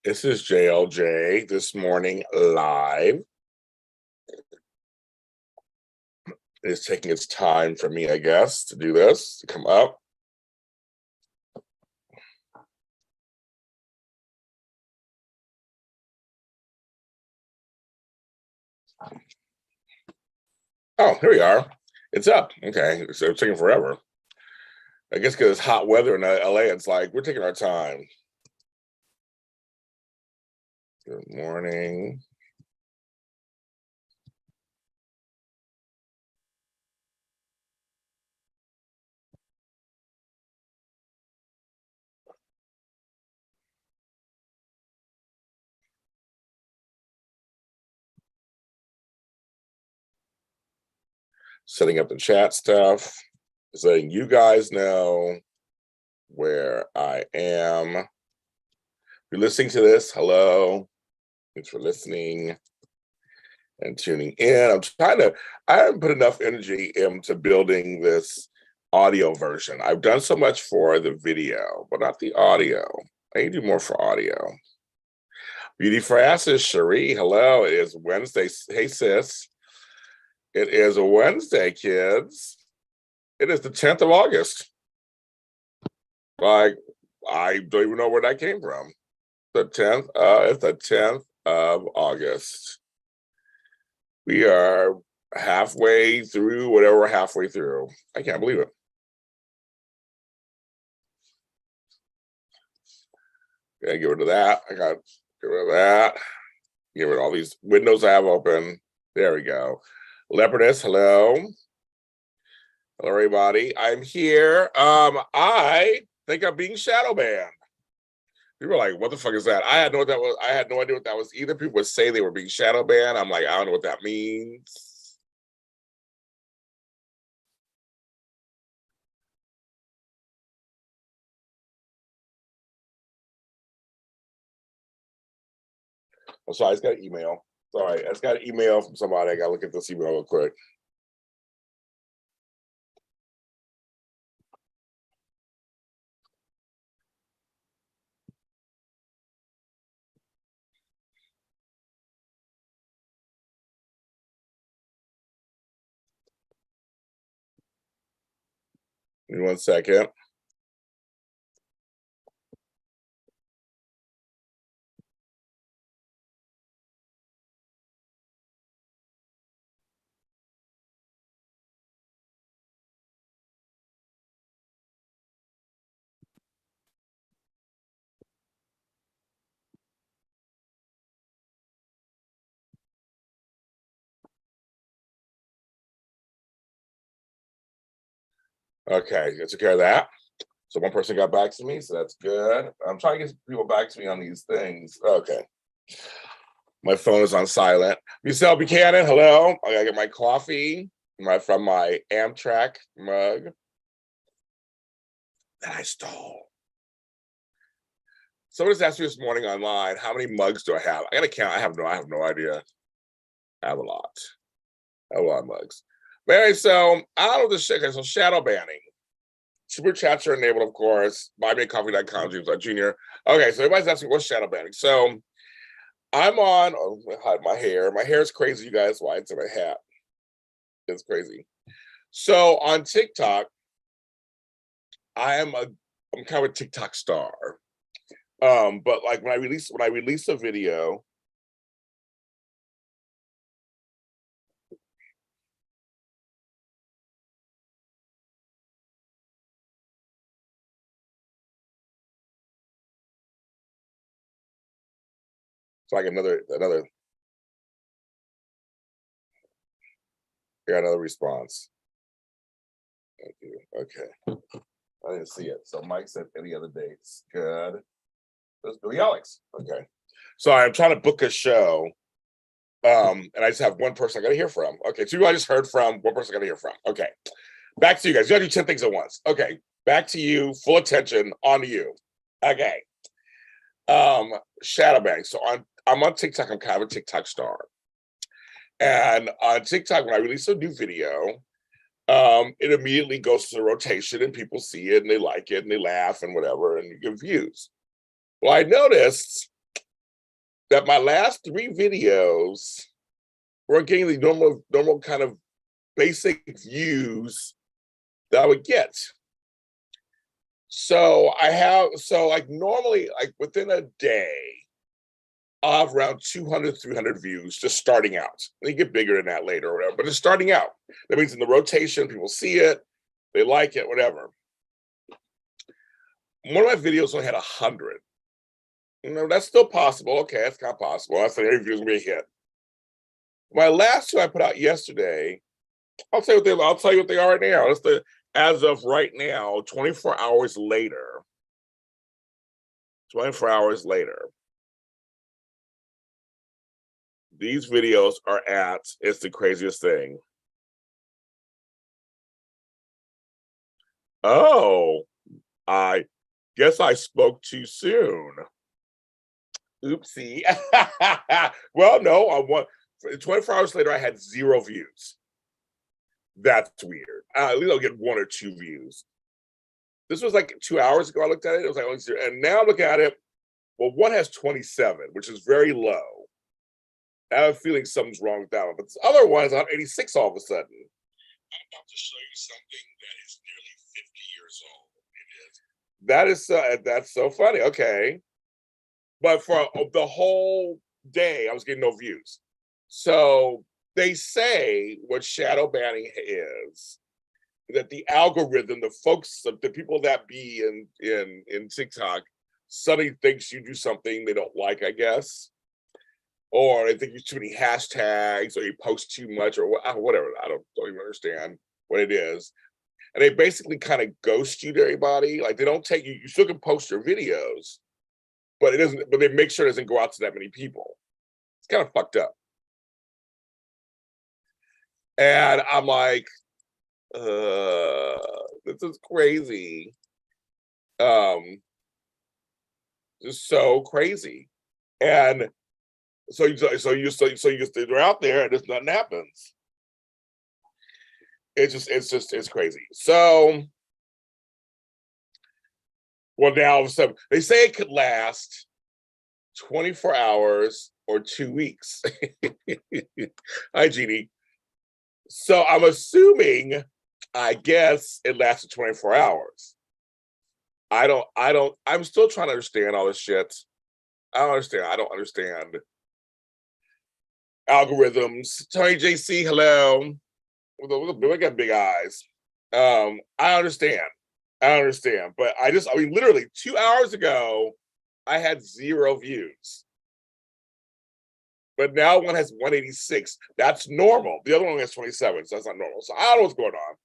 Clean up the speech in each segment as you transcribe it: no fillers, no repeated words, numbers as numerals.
This is JLJ this morning live. It's taking its time for me, I guess, to do this, to come up. Oh, here we are. It's up. Okay, so it's taking forever. I guess because it's hot weather in LA, it's like we're taking our time. Good morning. Setting up the chat stuff, just letting you guys know where I am. If you're listening to this, hello. Thanks for listening and tuning in. I haven't put enough energy into building this audio version. I've done so much for the video, but not the audio. I need to do more for audio. Beauty for Asses, Cherie, hello. It is Wednesday. Hey, sis. It is a Wednesday, kids. It is the 10th of August. Like, I don't even know where that came from. The 10th, it's the 10th of August. We are halfway through whatever we're halfway through. I can't believe it. Okay, get rid of that. I got get rid of that. Get rid of all these windows I have open. There we go. Leopardess, hello. Hello, everybody. I'm here. I think I'm being shadow banned. People are like, what the fuck is that? I had no idea what that was either. People would say they were being shadow banned. I'm like, I don't know what that means. I'm sorry, I just got an email. Sorry, I just got an email from somebody. I gotta look at this email real quick. Give me 1 second. Okay, I took care of that. So one person got back to me, so that's good. I'm trying to get people back to me on these things. Okay. My phone is on silent. Michelle Buchanan, hello. I gotta get my coffee from my Amtrak mug that I stole. Someone just asked me this morning online, how many mugs do I have? I gotta count. I have no idea. I have a lot. I have a lot of mugs. But anyway, so I don't know this shit. Okay, so shadow banning. Super chats are enabled, of course. Buymeacoffee.com, James Jr. Okay, so everybody's asking what's shadow banning. So I'm on, hide my hair. My hair is crazy, you guys. Why it's in a hat. It's crazy. So on TikTok, I'm kind of a TikTok star. But like when I release a video, it's like another got another response. Thank you. Okay. I didn't see it. So Mike said any other dates. Good. That's Billy Alex. Okay. So I'm trying to book a show. And I just have one person I gotta hear from. Okay, 2 I just heard from, one person I gotta hear from. Okay. Back to you guys. You gotta do 10 things at once. Okay. Back to you. Full attention. On to you. Okay. Shadow banning. So I'm on TikTok. I'm kind of a TikTok star. And on TikTok, when I release a new video, it immediately goes to the rotation and people see it and they like it and they laugh and whatever and you get views. Well, I noticed that my last 3 videos weren't getting the normal kind of basic views that I would get. So like normally, like within a day, I'll have around 200, 300 views just starting out. They get bigger than that later or whatever, but it's starting out. That means in the rotation, people see it, they like it, whatever. One of my videos only had 100. You know, that's still possible. Okay, that's kind of possible. I said every view's gonna be a hit. My last 2 I put out yesterday, I'll tell you what they are right now. That's as of right now, 24 hours later. 24 hours later. These videos are at, it's the craziest thing. Oh, I guess I spoke too soon. Oopsie. Well, no, 24 hours later, I had 0 views. That's weird. At least I'll get 1 or 2 views. This was like 2 hours ago. I looked at it. It was like only 0. And now look at it. Well, one has 27, which is very low. I have a feeling something's wrong with that one. But this other one is on 86 all of a sudden. I'm about to show you something that is nearly 50 years old. It is. That's so funny. Okay. But for the whole day, I was getting no views. So they say what shadow banning is that the algorithm, the people that be in TikTok suddenly thinks you do something they don't like, I guess. Or they think you too many hashtags, or you post too much, or whatever. I don't even understand what it is. And they basically kind of ghost you to everybody. Like they don't take you. You still can post your videos, but it doesn't. But they make sure it doesn't go out to that many people. It's kind of fucked up. And I'm like, this is crazy. Just so crazy. And so they're out there and just nothing happens. It's crazy. So, well, now all of a sudden they say it could last 24 hours or 2 weeks. Hi, Jeannie. So I'm assuming, I guess it lasted 24 hours. I'm still trying to understand all this shit. I don't understand algorithms. Tony JC, hello. We got big eyes. I understand. But I mean, literally 2 hours ago, I had 0 views. But now one has 186. That's normal. The other one has 27, so that's not normal. So I don't know what's going on.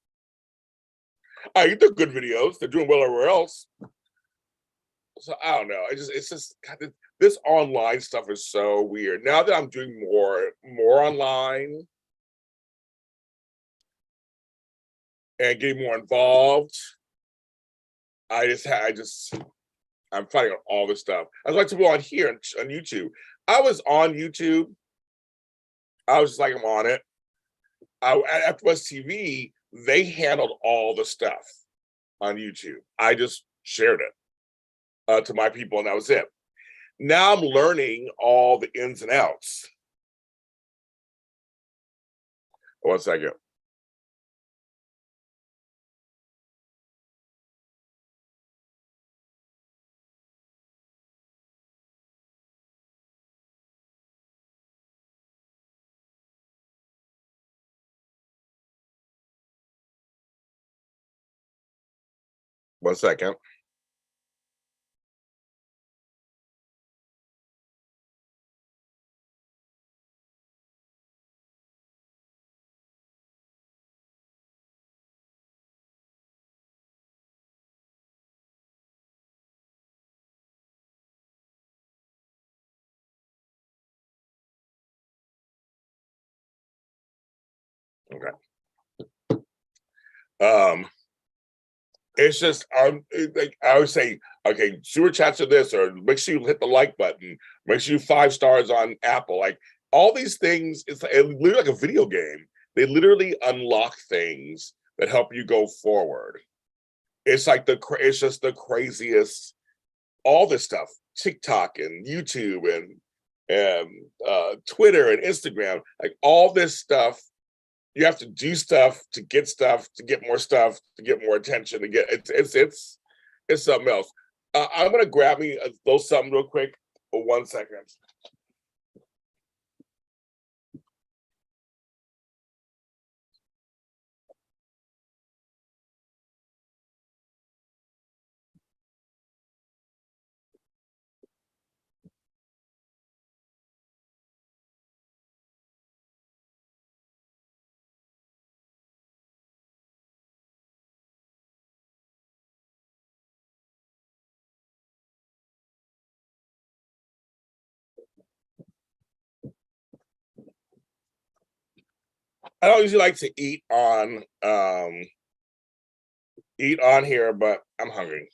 I think they're good videos. They're doing well everywhere else. So I don't know. It's just God, this online stuff is so weird. Now that I'm doing more online and getting more involved, I'm finding out all this stuff. I was like to go on here on YouTube. I was on YouTube. I was just like, I'm on it. At West TV, they handled all the stuff on YouTube. I just shared it to my people, and that was it. Now I'm learning all the ins and outs. 1 second. One second. Okay. It's just like I would say, okay, super chats are this, or make sure you hit the like button, make sure you 5 stars on Apple. Like all these things, it's literally like a video game. They literally unlock things that help you go forward. It's like it's just the craziest, all this stuff, TikTok and YouTube and Twitter and Instagram, like all this stuff. You have to do stuff to get more stuff, to get more attention, to get it's something else. I'm gonna grab me a little something real quick for 1 second. I don't usually like to eat on here, but I'm hungry.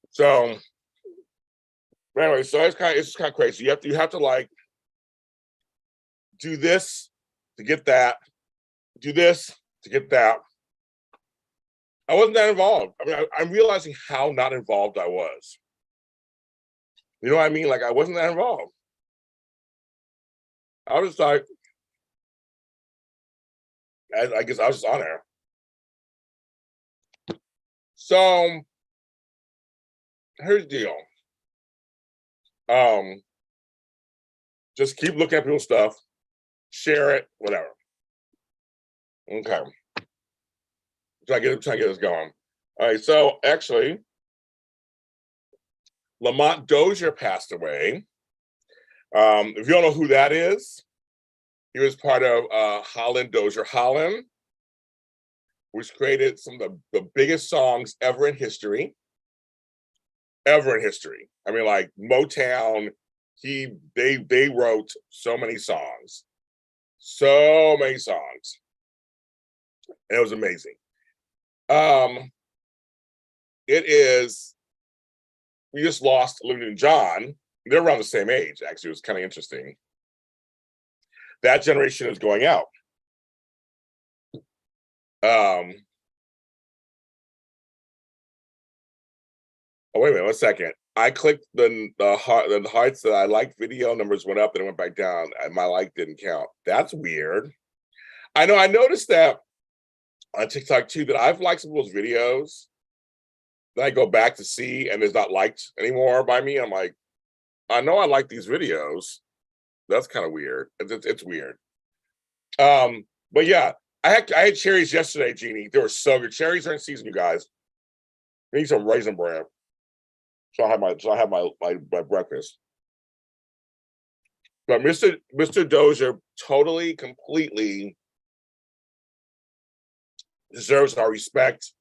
So anyway, so it's kind of crazy. You have to like do this to get that, do this to get that. I wasn't that involved. I mean, I'm realizing how not involved I was. You know what I mean? Like I wasn't that involved. I was just like, I guess I was just on there. So here's the deal. Just keep looking at people's stuff, share it, whatever. Okay. Try to get this going. All right. So actually, Lamont Dozier passed away. If you don't know who that is, he was part of Holland Dozier Holland, which created some of the biggest songs ever in history. Ever in history. I mean, like Motown, they wrote so many songs. So many songs. And it was amazing. We just lost Olivia and John. They're around the same age, actually. It was kind of interesting. That generation is going out. Oh, wait a minute, 1 second. I clicked the hearts that I liked video numbers went up and it went back down. And my like didn't count. That's weird. I know I noticed that on TikTok too, that I've liked some of those videos. Then I go back to see and it's not liked anymore by me. I'm like, I know I like these videos. That's kind of weird. It's weird. But yeah, I had cherries yesterday, Jeannie. They were so good. Cherries are in season, you guys. I need some raisin bran. So I have my breakfast. But Mr. Dozier totally, completely deserves our respect.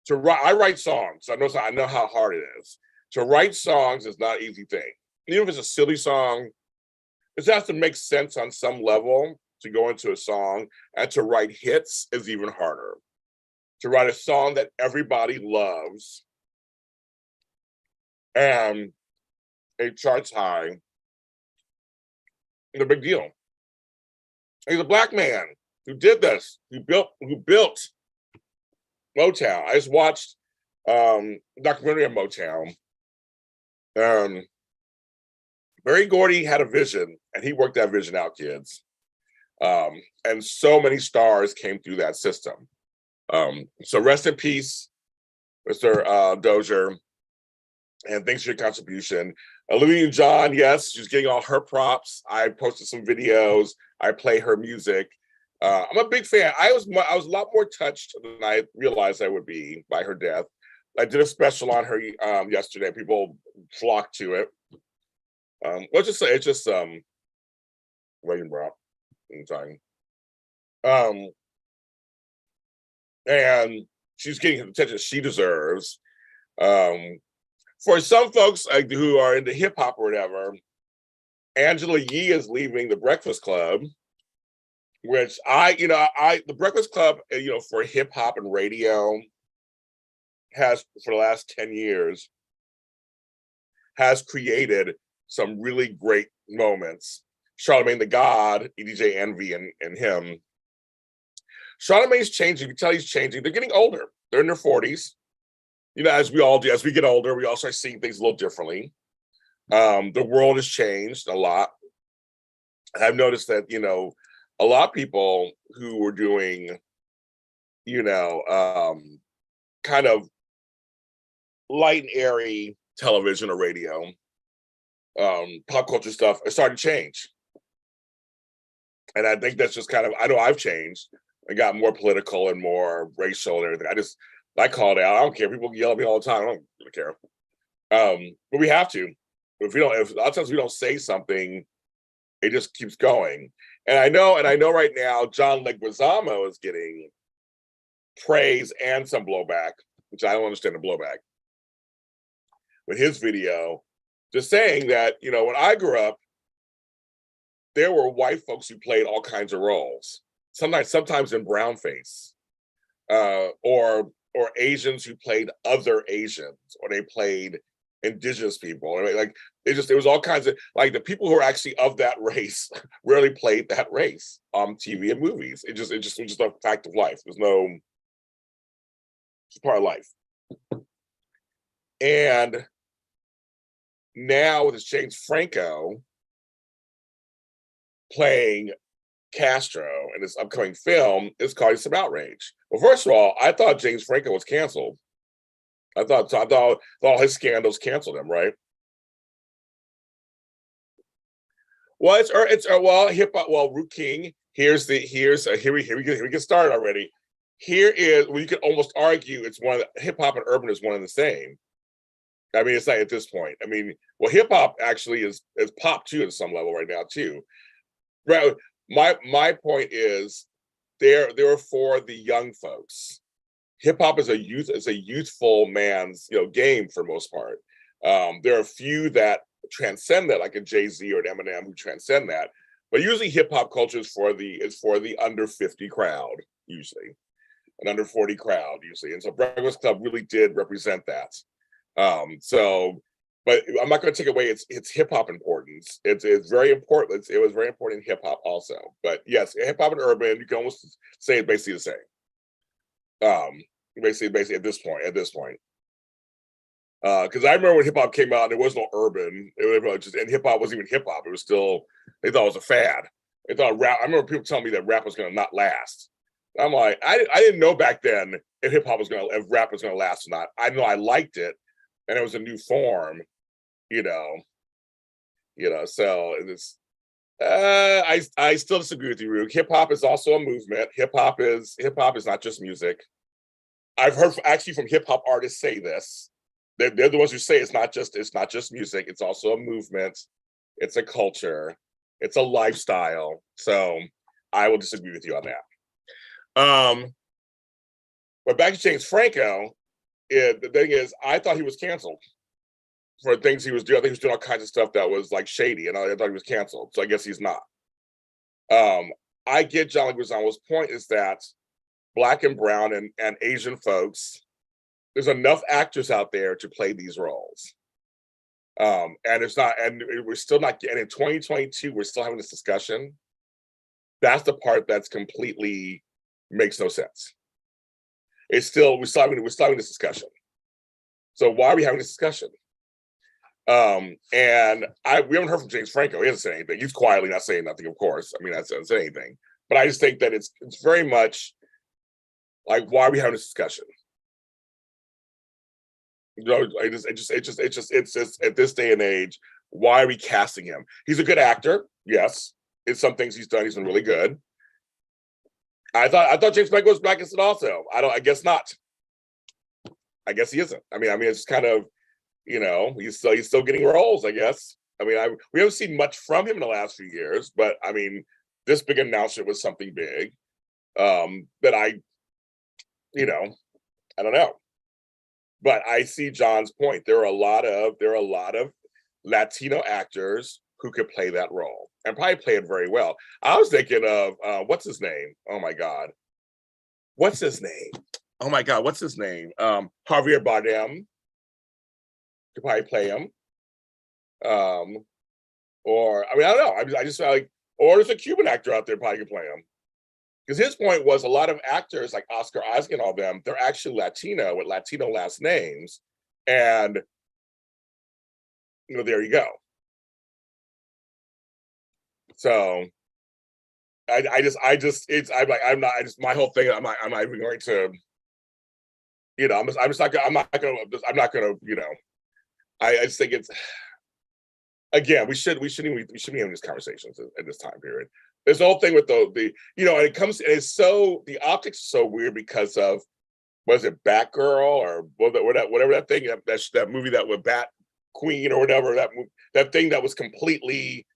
I write songs. I know how hard it is. To write songs is not an easy thing. Even if it's a silly song, it has to make sense on some level to go into a song, and to write hits is even harder. To write a song that everybody loves and it charts high, it's a big deal. He's a Black man who did this, who built Motown. I just watched a documentary on Motown. Berry Gordy had a vision, and he worked that vision out, kids. And so many stars came through that system. So rest in peace, Mr. Dozier, and thanks for your contribution. Olivia John, yes, she's getting all her props. I posted some videos. I play her music. I'm a big fan. I was a lot more touched than I realized I would be by her death. I did a special on her yesterday. People flocked to it. Let's just say it's just waiting, bro. Time. And she's getting the attention she deserves. For some folks who are into hip hop or whatever, Angela Yee is leaving the Breakfast Club, which the Breakfast Club, for hip hop and radio has for the last 10 years has created some really great moments. Charlemagne the God, EDJ Envy, and him. Charlamagne's changing. You can tell he's changing. They're getting older. They're in their 40s. You know, as we all do, as we get older, we all start seeing things a little differently. The world has changed a lot. I've noticed that, you know, a lot of people who were doing, you know, kind of light and airy television or radio, pop culture stuff, are starting to change. And I think that's just kind of, I know I've changed and got more political and more racial and everything. I call it out. I don't care. People yell at me all the time. I don't really care. But we have to. If a lot of times we don't say something, it just keeps going. And I know right now, John Leguizamo is getting praise and some blowback, which I don't understand the blowback, with his video, just saying that, you know, when I grew up, there were white folks who played all kinds of roles, sometimes in brown face, or Asians who played other Asians, or they played indigenous people. Like it was all kinds of, like, the people who are actually of that race rarely played that race on TV and movies. It was just a fact of life. It's part of life. And now with James Franco playing Castro in this upcoming film, it's causing some outrage. Well, first of all, I thought James Franco was canceled. I thought all his scandals canceled him, right? Well, hip hop. Well, Root King. Here we get started already. Here is, well, you could almost argue it's one of the, hip hop and urban is one and the same. I mean, it's like at this point. I mean, well, hip hop actually is pop too at some level right now too. Right. My point is, they're for the young folks. Hip hop is a youthful man's, you know, game for most part. There are a few that transcend that, like a Jay-Z or an Eminem, who transcend that. But usually, hip hop culture is for the under 50 crowd, usually, an under 40 crowd usually. And so Breakfast Club really did represent that. But I'm not going to take away its hip hop importance. It's very important. It was very important in hip hop also. But yes, hip hop and urban, you can almost say it's basically the same. Basically at this point. Because I remember when hip hop came out, there was no urban. It was just, and hip hop wasn't even hip hop. It was still, they thought it was a fad. They thought rap. I remember people telling me that rap was going to not last. I'm like, I didn't know back then if rap was going to last or not. I know I liked it, and it was a new form. You know, so it's, I still disagree with you, Rook. Hip hop is also a movement. Hip hop is not just music. I've heard actually from hip hop artists say this. They're the ones who say it's not just music. It's also a movement. It's a culture. It's a lifestyle. So I will disagree with you on that. But back to James Franco, the thing is, I thought he was canceled for things he was doing. I think he was doing all kinds of stuff that was like shady, and I thought he was canceled. So I guess he's not. I get John Leguizamo's point is that Black and brown and Asian folks, there's enough actors out there to play these roles. And it's not, and we're still not getting, in 2022, we're still having this discussion. That's the part that's completely makes no sense. We're still having this discussion. So why are we having this discussion? And we haven't heard from James Franco. He hasn't said anything. He's quietly not saying nothing, of course. I mean, that's not saying anything. But I just think that it's very much like, why are we having this discussion? You know, it's just at this day and age, why are we casting him? He's a good actor, yes. In some things he's done, he's been really good. I thought James Franco was black also. I guess not. I guess he isn't. I mean, it's kind of, you know, he's still getting roles, I guess. I mean, we haven't seen much from him in the last few years, but I mean, this big announcement was something big. That I don't know. But I see John's point. There are a lot of Latino actors who could play that role and probably play it very well. I was thinking of what's his name? Oh my God. What's his name? Javier Bardem could probably play him. Or I mean, I don't know. I just felt like, or there's a Cuban actor out there probably could play him. Because his point was a lot of actors like Oscar Isaac and all them, they're actually Latino with Latino last names. And, there you go. So my whole thing, I'm not even going to, I'm just not gonna, I just think it's, again, we shouldn't be having these conversations at this time period. This whole thing with the and the optics are so weird because of, was it Batgirl or whatever that thing, that movie that with Bat Queen or whatever, that thing that was completely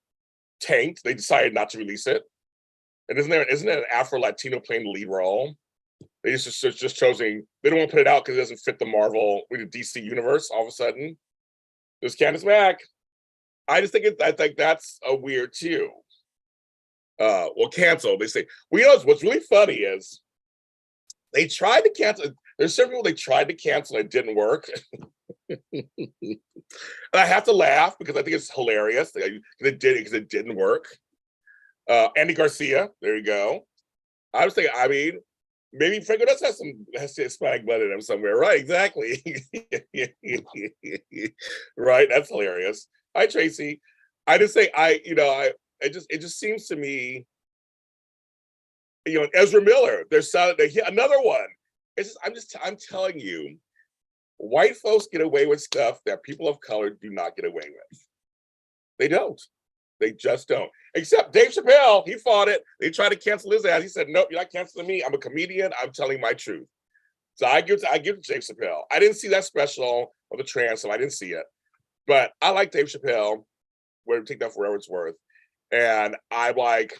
tanked. They decided not to release it. And isn't there an Afro-Latino playing the lead role? They just choosing, they don't want to put it out because it doesn't fit the Marvel with the DC universe all of a sudden. There's Candace Mack. I think that's a weird too. Cancel. They say, what's really funny is they tried to cancel. There's certain people they tried to cancel and it didn't work. And I have to laugh because I think it's hilarious because it didn't work. Andy Garcia, there you go. I was thinking, maybe Franco does have some Hispanic blood in him somewhere, right? Exactly. Right, that's hilarious. Hi, Tracy. I just think it just seems to me, Ezra Miller. There's another one. I'm telling you, white folks get away with stuff that people of color do not get away with. They don't. They just don't. Except Dave Chappelle, he fought it. They tried to cancel his ass. He said, "Nope, you're not canceling me. I'm a comedian. I'm telling my truth." So I give to Dave Chappelle. I didn't see that special of the trans, so I didn't see it. But I like Dave Chappelle. We're take that for whatever it's worth. And I'm like,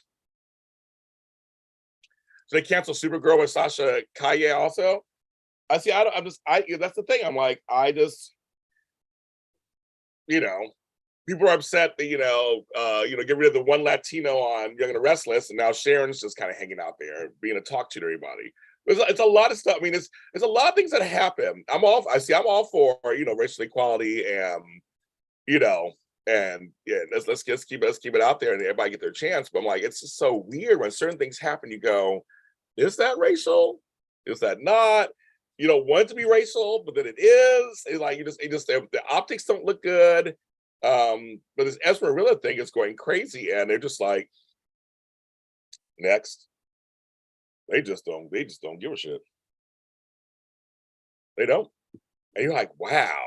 so they canceled Supergirl with Sasha Calle also. That's the thing. I'm like, people are upset that, get rid of the one Latino on Young and the Restless, and now Sharon's just kind of hanging out there, being a talk to everybody. It's a lot of stuff. I mean, it's a lot of things that happen. I'm all for, racial equality and, and yeah, let's keep it out there and everybody get their chance. But I'm like, it's just so weird when certain things happen. You go, is that racial? Is that not? You don't want it to be racial, but then it is. It's like the optics don't look good. But this Ezra Miller thing is going crazy, and they're just like, next. They just don't give a shit. They don't. And you're like, wow.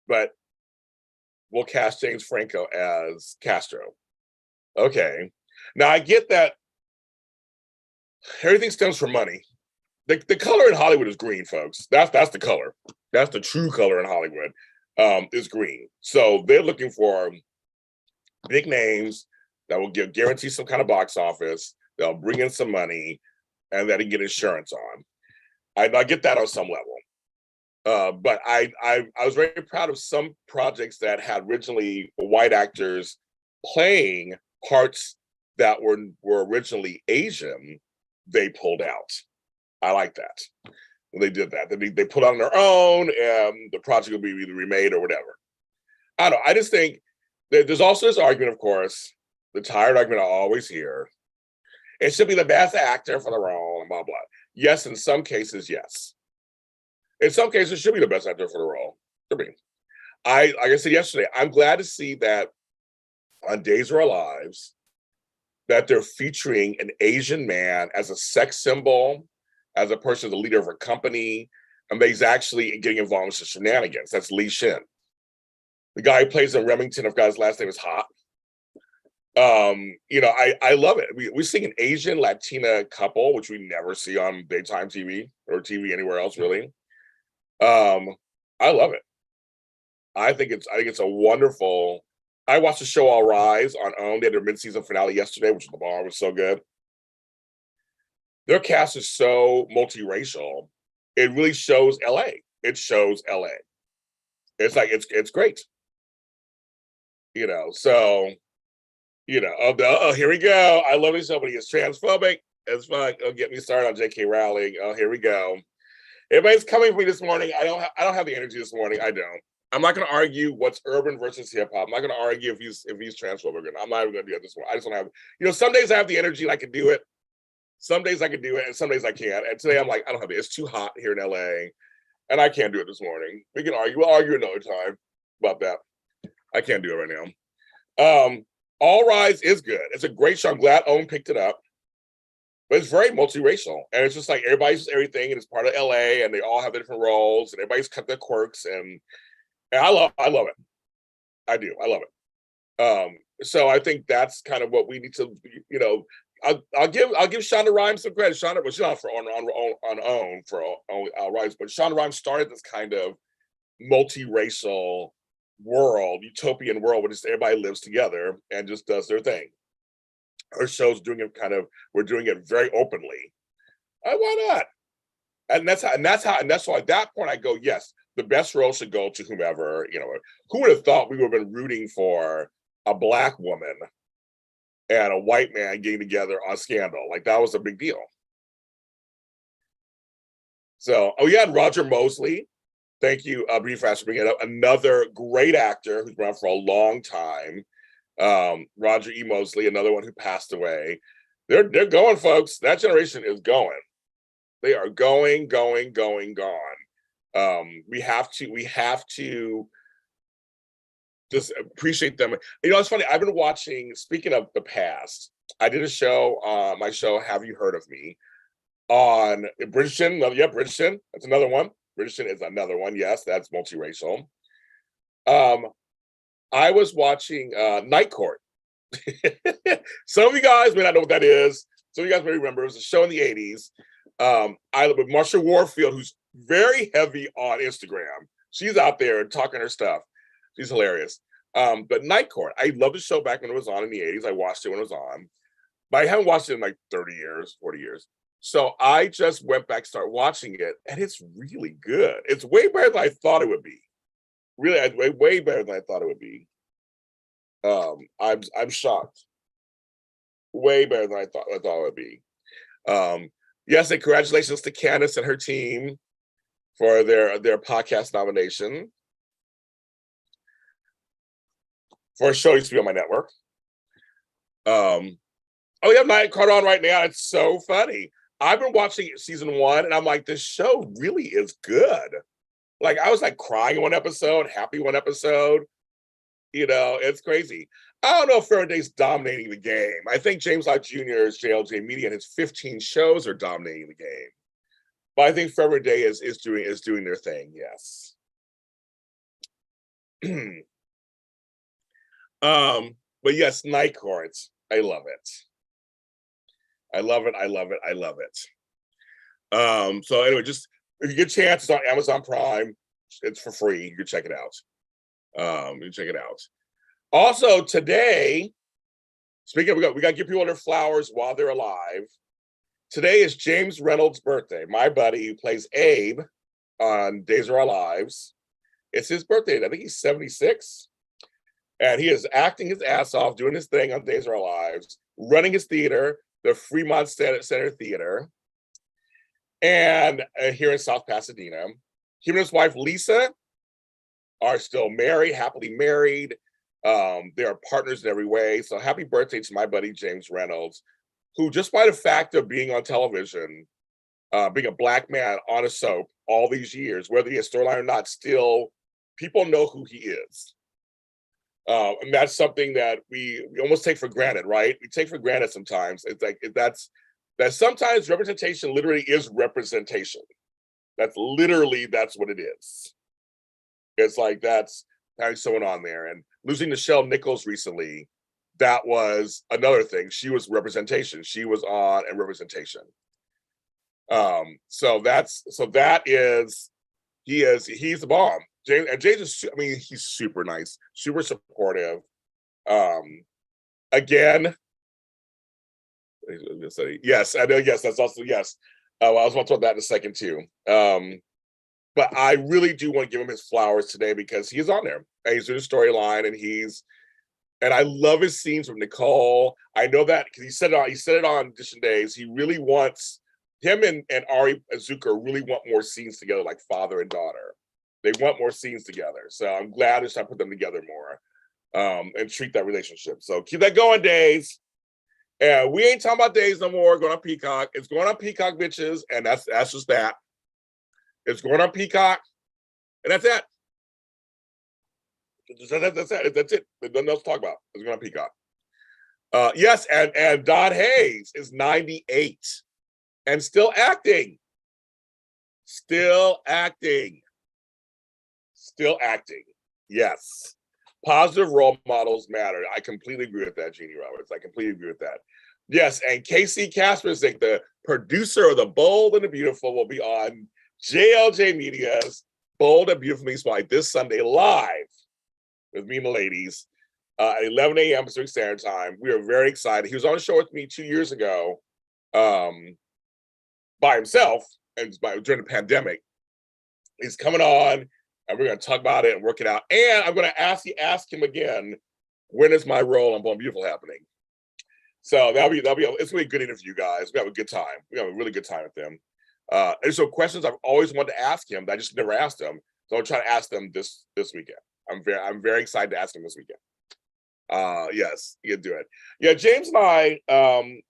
But we'll cast James Franco as Castro. Okay. Now I get that everything stems from money. The color in Hollywood is green, folks. That's the color. That's the true color in Hollywood. Is green. So they're looking for big names that will guarantee some kind of box office. They'll bring in some money, and that they get insurance on. I get that on some level. But I was very proud of some projects that had originally white actors playing parts that were originally Asian. They pulled out. I like that. When they did that, they put on their own, and the project will be either remade or whatever. I don't know. I just think that there's also this argument, of course, the tired argument I always hear. It should be the best actor for the role, and blah blah. Yes, in some cases, yes. In some cases, it should be the best actor for the role. Should be. Like I said yesterday, I'm glad to see that on Days of Our Lives, that they're featuring an Asian man as a sex symbol, as a person, the leader of a company, and he's actually getting involved in some shenanigans. That's Lee Shin. The guy who plays in Remington, I've got his last name is hot. I love it. We're seeing an Asian Latina couple, which we never see on daytime TV or TV anywhere else, really. I love it. I think it's a wonderful. I watched the show All Rise on OWN. They had their mid-season finale yesterday, which the bar was so good. Their cast is so multiracial. It really shows LA. It shows LA. It's like it's great. So here we go. I love it. Somebody is transphobic. It's fine. It'll get me started on J.K. Rowling. Oh, here we go. Everybody's coming for me this morning. I don't have the energy this morning. I don't. I'm not going to argue what's urban versus hip hop. I'm not going to argue if he's transphobic or not. I'm not even going to do it this morning. I just don't have. Some days I have the energy and I can do it. Some days I can do it, and some days I can't. And today I'm like, I don't have it. It's too hot here in LA, and I can't do it this morning. We can argue. We'll argue another time about that. I can't do it right now. All Rise is good. It's a great show. I'm glad Owen picked it up. But it's very multiracial. And it's just like everybody's everything, and it's part of LA, and they all have different roles, and everybody's cut their quirks, and I love it. I do. I love it. So I think that's kind of what we need to, I'll give Shonda Rhimes some credit. Shonda, well, she's not for on own for All Rise, but Shonda Rhimes started this kind of multiracial world, utopian world, where just everybody lives together and just does their thing. Her show's doing it we're doing it very openly. Why not? And that's why at that point I go, yes, the best role should go to whomever, who would have thought we would have been rooting for a Black woman and a white man getting together on Scandal? Like, that was a big deal. So, and Roger Mosley. Thank you, Bree Fast, for bringing it up. Another great actor who's been around for a long time. Roger E. Mosley, another one who passed away. They're going, folks. That generation is going. They are going. We have to just appreciate them. It's funny. I've been watching, speaking of the past, I did a show, my show, Have You Heard of Me? On Bridgerton. Yeah, Bridgerton. That's another one. Bridgerton is another one. Yes, that's multiracial. I was watching Night Court. Some of you guys may not know what that is. Some of you guys may remember. It was a show in the 80s. I live with Marsha Warfield, who's very heavy on Instagram. She's out there talking her stuff. She's hilarious. But Night Court, I loved the show back when it was on in the 80s. I watched it when it was on. But I haven't watched it in like 30 years, 40 years. So I just went back, started watching it, and it's really good. It's way better than I thought it would be. Really, way better than I thought it would be. I'm shocked. Way better than I thought it would be. Yes, and congratulations to Candace and her team for their podcast nomination for a show used to be on my network. We have Night Court on right now. It's so funny. I've been watching season 1, and I'm like, this show really is good. Like, I was like crying one episode, happy one episode. It's crazy. I don't know if Faraday's dominating the game. I think James Lott Jr.'s JLJ Media and his 15 shows are dominating the game. But I think Faraday is doing their thing, yes. But yes, Night Court. I love it. I love it. So anyway, just if you get a chance, it's on Amazon Prime. It's for free. You can check it out. Also today, speaking of, we got to give people their flowers while they're alive. Today is James Reynolds' birthday. My buddy who plays Abe on Days of Our Lives. It's his birthday. I think he's 76. And he is acting his ass off, doing his thing on Days of Our Lives, running his theater, the Fremont Center Theater, and here in South Pasadena. Him and his wife, Lisa, are still married, happily married. They are partners in every way. So happy birthday to my buddy, James Reynolds, who just by the fact of being on television, being a Black man on a soap all these years, whether he has storyline or not, still people know who he is. And that's something that we almost take for granted, right? We take for granted sometimes. It's like that sometimes representation literally is representation. That's what it is. It's like that's having someone on there. And losing Nichelle Nichols recently, that was another thing. She was representation. She was on and representation. So he's the bomb. James is, he's super nice, super supportive. Again, yes, I know. Yes, that's also yes. I was going to talk about that in a second too. But I really do want to give him his flowers today because he's on there and he's doing a storyline, and I love his scenes with Nicole. I know that because he said it on Audition Days. He really wants him and Ari Azuka really want more scenes together, like father and daughter. They want more scenes together. So I'm glad to start put them together more and treat that relationship. So keep that going, Days. And we ain't talking about days no more. Going on Peacock. It's going on Peacock, bitches, and that's just that. It's going on Peacock, and that's it. That's it. There's nothing else to talk about. It's going on Peacock. Yes, and Don Hayes is 98 and still acting. Still acting. Yes. Positive role models matter. I completely agree with that, Jeannie Roberts. I completely agree with that. Yes, and Casey Kaspersik, the producer of The Bold and the Beautiful, will be on JLJ Media's Bold and Beautiful Meets Spotlight this Sunday live with me and the ladies at 11 a.m. Pacific Standard Time. We are very excited. He was on a show with me 2 years ago by himself and during the pandemic. He's coming on, and we're going to talk about it and work it out. And I'm going to ask him again, when is my role on Bold and Beautiful happening? So it's going to be a good interview, guys. We have a good time. We have a really good time with them. There's some questions I've always wanted to ask him that I just never asked him. So I'll try to ask them this weekend. I'm very excited to ask him this weekend. Yes, you can do it. Yeah, James and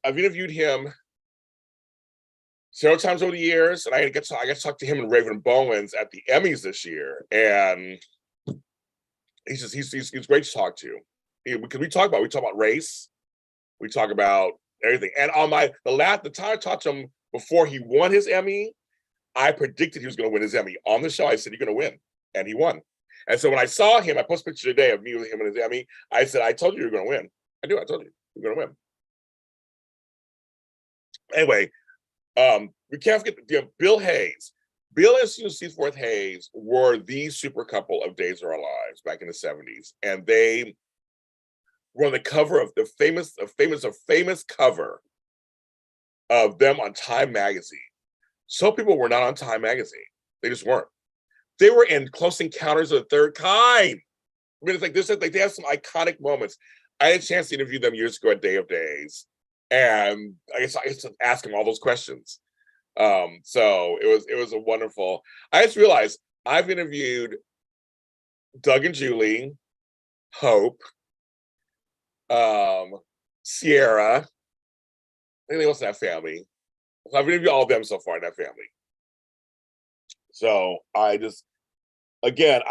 I've interviewed him several times over the years, and I got to talk to him and Raven Bowens at the Emmys this year, and he's great to talk to. Because we talk about race, we talk about everything. And on the time I talked to him before he won his Emmy, I predicted he was going to win his Emmy on the show. I said, "You're going to win," and he won. And so when I saw him, I posted a picture today of me with him and his Emmy. I said, "I told you you're going to win." I told you you're going to win. Anyway, we can't forget Bill Hayes. Bill and Susan Seaforth Hayes were the super couple of Days of Our Lives back in the 70s, and they were on the cover of the famous cover of them on Time magazine. Some people were not on Time magazine; they just weren't. They were in Close Encounters of the Third Kind. I mean, it's like they have some iconic moments. I had a chance to interview them years ago at Day of Days, and I guess to ask them all those questions. So it was a wonderful. I just realized I've interviewed Doug and Julie, Hope, Sierra. I think they also have family. So I've interviewed all of them so far in that family. So I just think and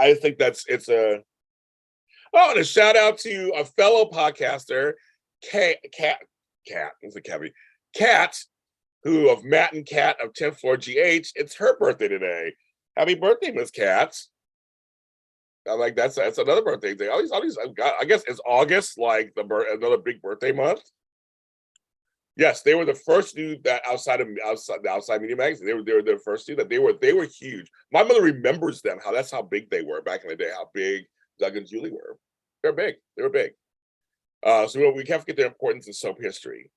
a shout out to a fellow podcaster, Kat, who of Matt and Kat of 10th Floor GH. It's her birthday today. Happy birthday, Miss Kat. I'm like, that's another birthday thing. All these, I guess it's August, like another big birthday month. Yes, they were the first dude that outside Media Magazine. They were the first dude that they were huge. My mother remembers them. That's how big they were back in the day. How big Doug and Julie were. They're big. They were big. So we can't forget their importance in soap history.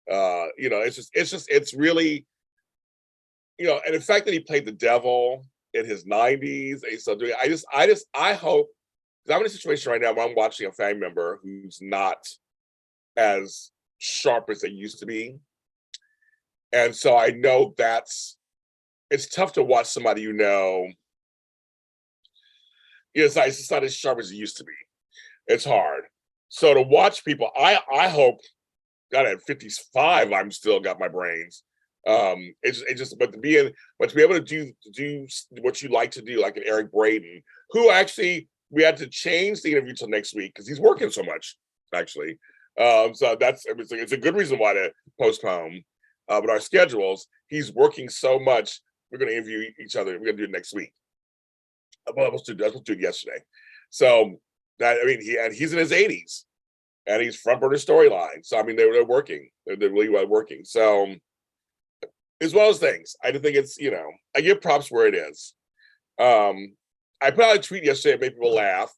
It's really, and the fact that he played the devil in his 90s, and he's still doing it, I hope, because I'm in a situation right now where I'm watching a family member who's not as sharp as they used to be. And so I know it's tough to watch somebody it's just not as sharp as it used to be. It's hard. So to watch people, I hope, God, at 55, I'm still got my brains. But to be able to do what you like to do, like an Eric Braeden, who actually we had to change the interview till next week because he's working so much, actually. So it's a good reason why to postpone. But our schedules, he's working so much. We're going to interview each other. We're going to do it next week. Well, I was supposed to do it yesterday. So he's in his 80s, and he's front burner storyline. So they're working. They're really well working. So as well as things, I think it's I give props where it is. I put out a tweet yesterday that made people laugh.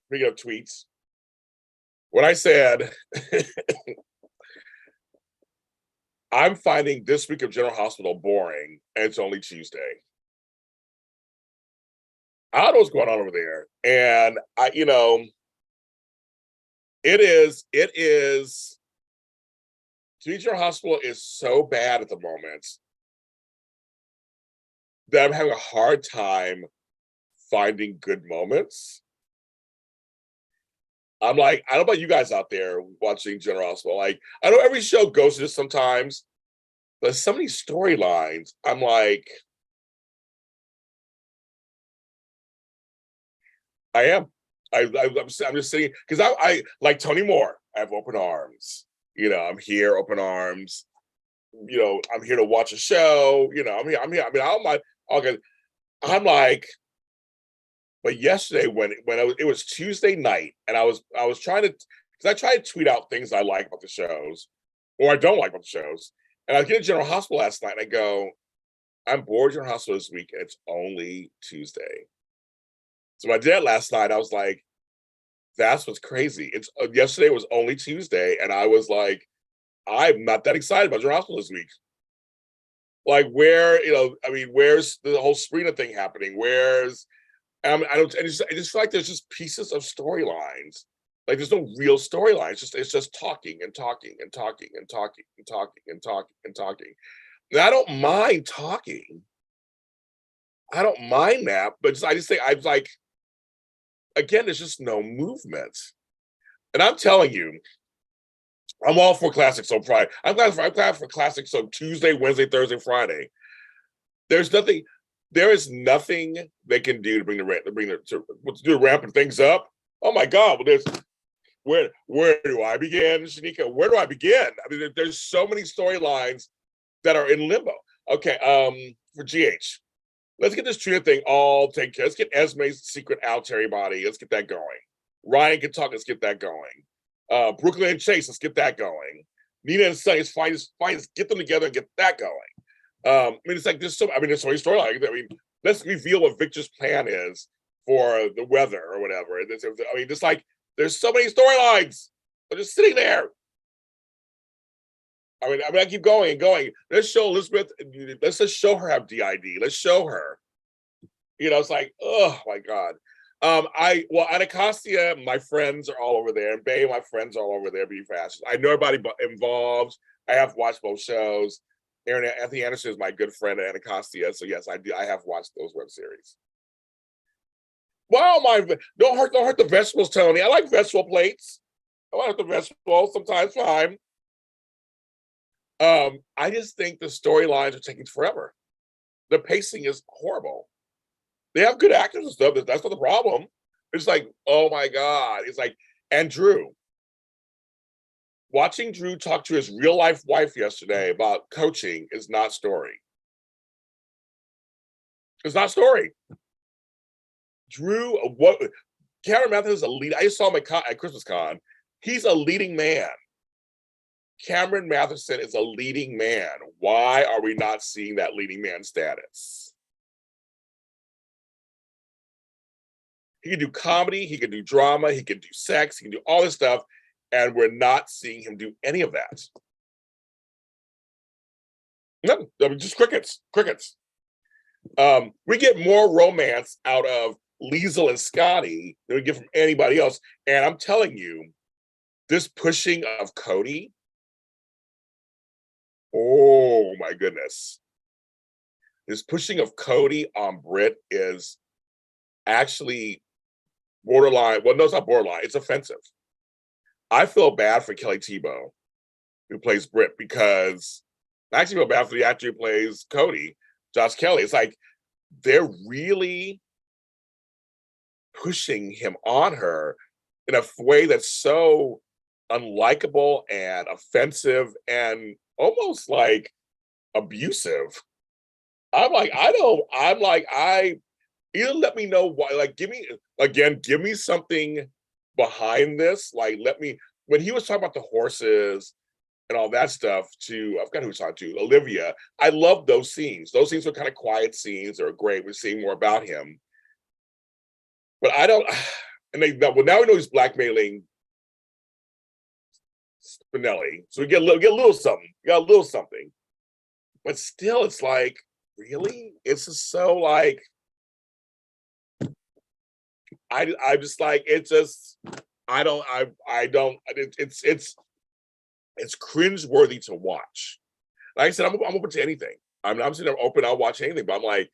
Speaking of tweets, when I said I'm finding this week of General Hospital boring, and it's only Tuesday. I don't know what's going on over there, and it is. General Hospital is so bad at the moment that I'm having a hard time finding good moments. I'm like, I don't know about you guys out there watching General Hospital. Like, I know every show goes to this sometimes, but some of these storylines, I'm like, I am. I'm just sitting because I like Tony Moore. I have open arms. I'm here, open arms. I'm here to watch a show. I'm here. I mean, I'm like, okay. I'm like, but yesterday it was Tuesday night, and I was trying to because I try to tweet out things I like about the shows or I don't like about the shows, and I was getting General Hospital last night, and I go, I'm bored General Hospital this week, and it's only Tuesday. So when I did it last night, I was like, that's what's crazy. It's yesterday was only Tuesday, and I was like, I'm not that excited about General Hospital this week. Like, where's the whole Sabrina thing happening? Where's I just feel like there's just pieces of storylines. Like there's no real storyline. It's just talking and talking and talking and talking and talking and talking and talking. And I don't mind talking. I don't mind that, but I just think I was like, again, there's just no movement. And I'm telling you, I'm all for classics on Friday. I'm glad for classics on Tuesday, Wednesday, Thursday, Friday. There is nothing they can do to to ramping things up. Oh my God! Well, where do I begin, Shanika? Where do I begin? I mean, there's so many storylines that are in limbo. Okay, for GH, let's get this Trina thing all taken care. Let's get Esme's secret out Terry body. Let's get that going. Ryan can talk. Let's get that going. Brooklyn and Chase. Let's get that going. Nina and Sonny's fine. Let's get them together and get that going. I mean, it's like there's so many storylines. I mean, let's reveal what Victor's plan is for the weather or whatever. I mean, just like there's so many storylines. They're just sitting there. I mean, I keep going and going. Let's show Elizabeth. Let's just show her have DID. Let's show her. It's like, oh my God. Anacostia, my friends are all over there, and Bay, my friends are all over there being fast. I know everybody involved. I have watched both shows. Anthony Anderson is my good friend at Anacostia, so yes, I do. I have watched those web series. Well, don't hurt the vegetables, Tony. I like vegetable plates. I like the vegetables. Sometimes fine. I just think the storylines are taking forever. The pacing is horrible. They have good actors and stuff. That's not the problem. It's like, oh my God. It's like, and Drew. Watching Drew talk to his real life wife yesterday about coaching is not story. It's not story. Drew, Cameron Mathis is a lead. I just saw him at Christmas Con. He's a leading man. Cameron Matheson is a leading man. Why are we not seeing that leading man status? He can do comedy, he can do drama, he can do sex, he can do all this stuff, and we're not seeing him do any of that. No, I mean, just crickets. We get more romance out of Liesl and Scotty than we get from anybody else. And I'm telling you, this pushing of Cody, oh my goodness. This pushing of Cody on Britt is actually borderline. Well, no, it's not borderline. It's offensive. I feel bad for Kelly Tebow, who plays Britt, because I actually feel bad for the actor who plays Cody, Josh Kelly. It's like they're really pushing him on her in a way that's so unlikable and offensive and almost like abusive. Either let me know why, like, give me something behind this. Like, when he was talking about the horses and all that stuff I forgot who he was talking to, Olivia, I love those scenes. Those scenes were kind of quiet scenes. They were great. We're seeing more about him. But I don't, now we know he's blackmailing Spinelli. So we get a little something. We got a little something. But still, it's like, really? It's just so like, I'm just like, it's cringeworthy to watch. Like I said, I'm open to anything. I'm sitting there open, I'll watch anything, but I'm like,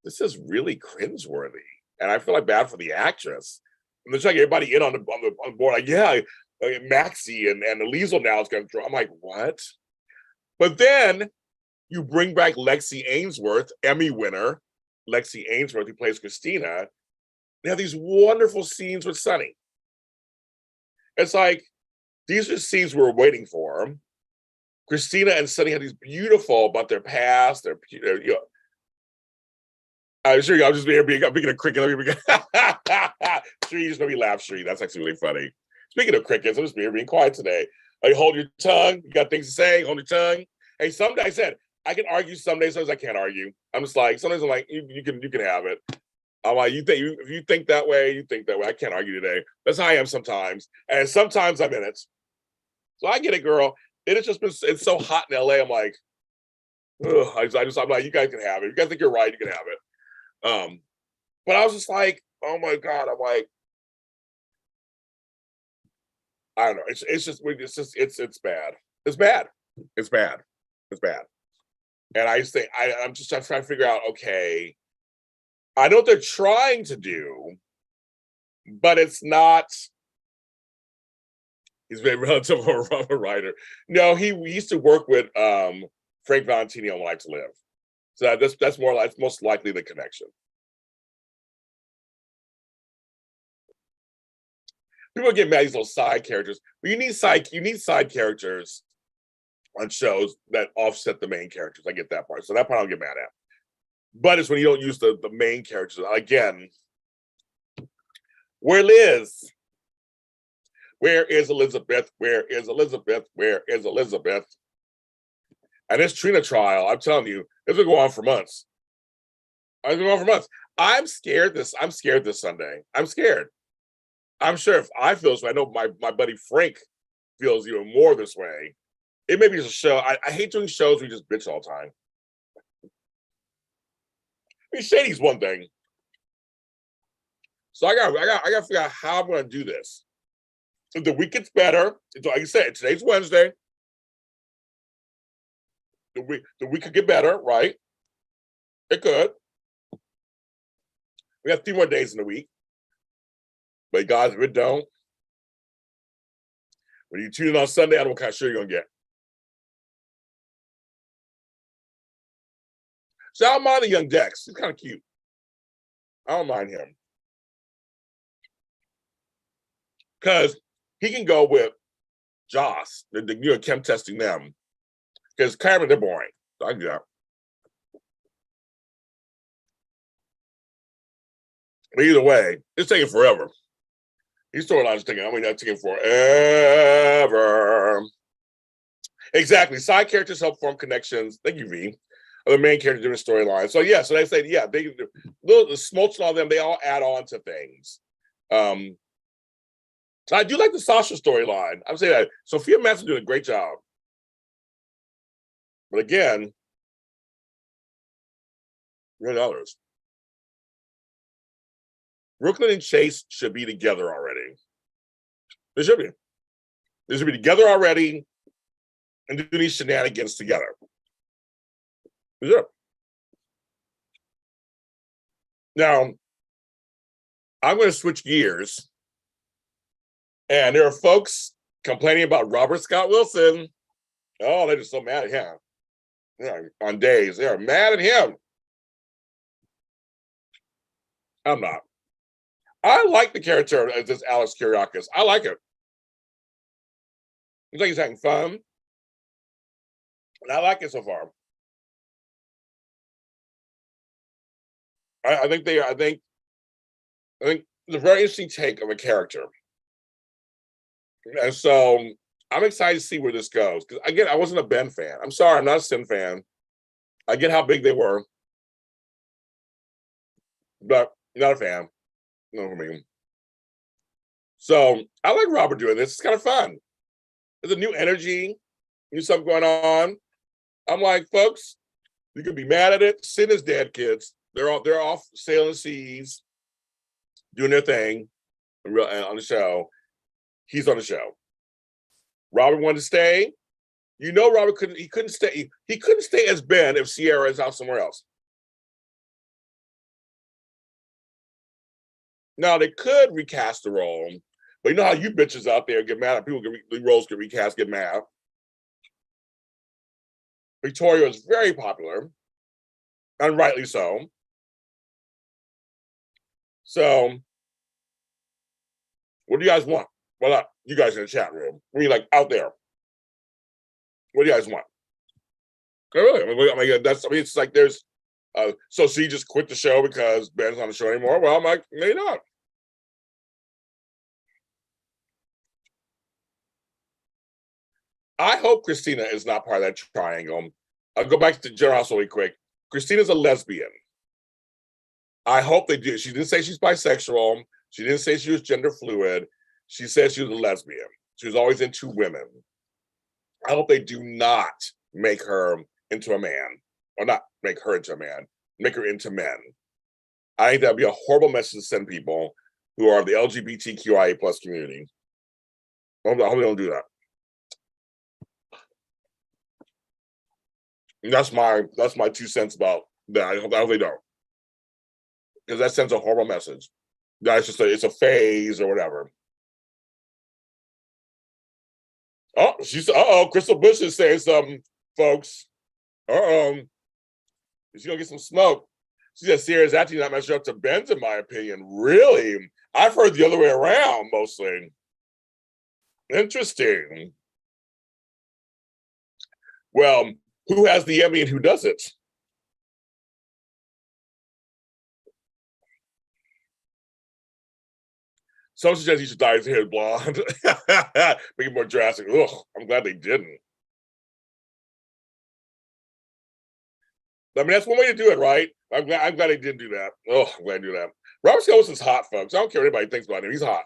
this is really cringeworthy. And I feel like bad for the actress. And they're trying to get everybody in on the board. Like, yeah, Maxie and Liesel now is going to draw. I'm like, what? But then you bring back Lexi Ainsworth, Emmy winner, Lexi Ainsworth, who plays Christina. They have these wonderful scenes with Sunny. It's like, these are scenes we were waiting for. Christina and Sunny had these beautiful about their past. Their, you know, I'm sure I'm just being a cricket. Sure, you just made me laugh, Shree. That's actually really funny. Speaking of crickets, I'm just being quiet today. Like, hold your tongue. You got things to say. Hold your tongue. Hey, someday I said I can argue. Some days I can't argue. I'm just like, sometimes I'm like, you can have it. I'm like, if you think that way, you think that way. I can't argue today. That's how I am sometimes, and sometimes I'm in it. So I get it, girl. It's so hot in LA. I'm like, ugh, I'm like, you guys can have it. If you guys think you're right, you can have it. But I was just like, oh my God. I'm like, I don't know. It's bad. It's bad. It's bad. It's bad. And I just think I'm trying to figure out, okay, I know what they're trying to do, but it's not. He's very relative of a writer. No, he used to work with Frank Valentini on Life to Live. So that's most likely the connection. People get mad at these little side characters, but you need side characters on shows that offset the main characters. I get that part. So that part I'll get mad at. But it's when you don't use the main characters. Again, where Liz? Where is Elizabeth? Where is Elizabeth? Where is Elizabeth? And this Trina trial, I'm telling you, it's gonna go on for months. I'm scared this Sunday. I'm scared. I'm sure if I feel this way, I know my buddy Frank feels even more this way. It may be just a show. I hate doing shows where you just bitch all the time. I mean, Shady's one thing. So I gotta figure out how I'm gonna do this. If the week gets better, like I said, today's Wednesday. The week could get better, right? It could. We have 3 more days in the week. But guys, if it don't, when you tune in on Sunday, I don't know what kind of show you're gonna get. So I don't mind the young Dex. He's kind of cute. I don't mind him. Because he can go with Joss, the chem testing them. Because Cameron, they're boring. So I can do that. But either way, it's taking forever. These storylines are taking forever. Exactly. Side characters help form connections. Thank you, V. The main character doing storylines. So yeah, so they say, yeah, the Smoltz and all them, they all add on to things. I do like the Sasha storyline. I'm saying that Sophia Manson doing a great job. But again, we're in others. Brooklyn and Chase should be together already. They should be. They should be together already and do these shenanigans together. They should. Now, I'm going to switch gears. And there are folks complaining about Robert Scott Wilson. Oh, they're just so mad at him. Yeah, on days. They are mad at him. I'm not. I like the character of this Alex Kyriakis. I like it. He's like he's having fun. And I like it so far. I think it's a very interesting take of a character. And so I'm excited to see where this goes. Because again, I wasn't a Ben fan. I'm sorry, I'm not a Sin fan. I get how big they were. But not a fan. No, for me. So I like Robert doing this. It's kind of fun. There's a new energy, new stuff going on. I'm like, folks, you can be mad at it. Sin is dead, kids. They're off sailing seas, doing their thing on the show. He's on the show. Robert wanted to stay. You know, Robert couldn't stay. He couldn't stay as Ben if Sierra is out somewhere else. Now they could recast the role, but you know how you bitches out there get mad at people, the roles get recast, get mad. Victoria was very popular, and rightly so. So, what do you guys want? Well, you guys in the chat room. I mean, like out there. What do you guys want? Really? I mean, it's like there's. So she just quit the show because Ben's not on the show anymore. Well, I'm like, maybe not. I hope Christina is not part of that triangle. I'll go back to General House really quick. Christina's a lesbian. I hope they do. She didn't say she's bisexual. She didn't say she was gender fluid. She said she was a lesbian. She was always into women. I hope they do not make her into a man, or not make her into a man, make her into men. I think that'd be a horrible message to send people who are the LGBTQIA plus community. I hope they don't do that. And that's my 2 cents about that. I hope they don't, because that sends a horrible message. That's just it's a phase or whatever. Oh, Crystal Bush is saying something, folks. She's gonna get some smoke. She said Sierra's actually not measured up to Ben's, in my opinion. Really? I've heard the other way around mostly. Interesting. Well, who has the Emmy and who doesn't? Some suggest he should dye his hair blonde. Make it more drastic. Ugh, I'm glad they didn't. I mean, that's one way to do it, right? I'm glad they didn't do that. Oh, I'm glad to do that. Robert Skellis is hot, folks. I don't care what anybody thinks about him. He's hot.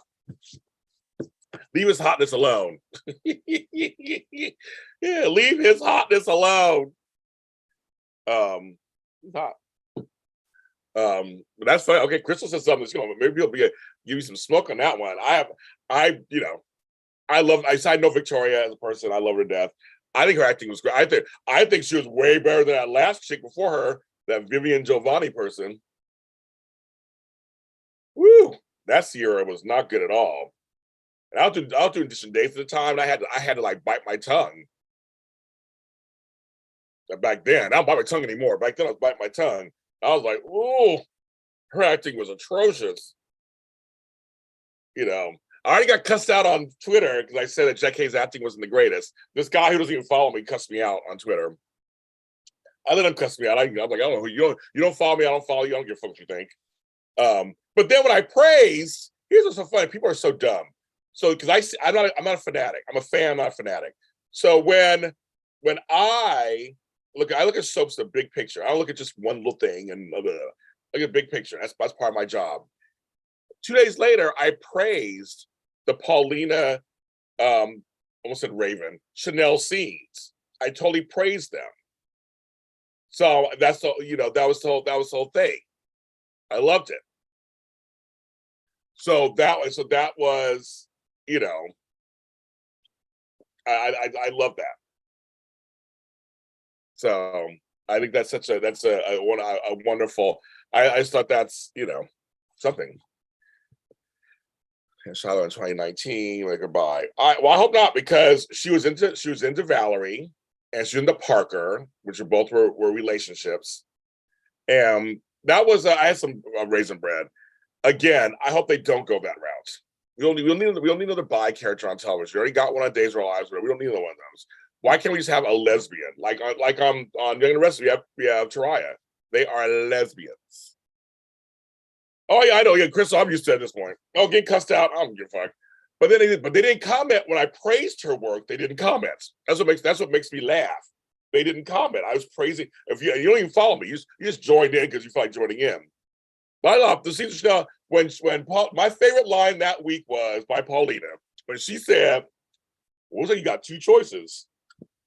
Leave his hotness alone. Yeah, leave his hotness alone. He's hot. But that's funny. Okay, Crystal said something. Maybe he'll give you some smoke on that one. I know Victoria as a person. I love her to death. I think her acting was great. I think she was way better than that last chick before her, that Vivian Giovanni person. Woo, that Sierra was not good at all. And I was doing audition dates at the time, and I had to like bite my tongue. Back then, I don't bite my tongue anymore. Back then, I was biting my tongue. I was like, ooh, her acting was atrocious. You know, I already got cussed out on Twitter because I said that Jack Hayes' acting wasn't the greatest. This guy who doesn't even follow me cussed me out on Twitter. I let him cuss me out. I'm like, I don't know who you don't follow me. I don't follow you. I don't give a fuck what you think. But then when I praise, here's what's so funny. People are so dumb. So because I'm not a fanatic. I'm a fan, not a fanatic. So when I look at soaps, the big picture. I don't look at just one little thing and look at the big picture. That's part of my job. 2 days later, I praised the Paulina, almost said Raven, Chanel scenes. I totally praised them. So that was the whole thing. I loved it. So that was, I love that. So I think that's a wonderful. I just thought that's something. And Charlotte in 2019, like goodbye. I hope not, because she was into Valerie, and she was into Parker, which both were relationships. And that was I had some Raisin Bread. Again, I hope they don't go that route. We don't need another bi character on television. We already got one on Days of Our Lives. We don't need another one of those. Why can't we just have a lesbian? Like on Young and the Restless, we have Taraya. They are lesbians. Oh yeah, I know. Yeah, Crystal, I'm used to it at this point. Oh, getting cussed out. I don't give a fuck. But they didn't comment when I praised her work. They didn't comment. That's what makes me laugh. They didn't comment. I was praising. If you don't even follow me, you just joined in because you felt like joining in. But I love the season Chanel when my favorite line that week was by Paulina when she said, "What was it? You got two choices,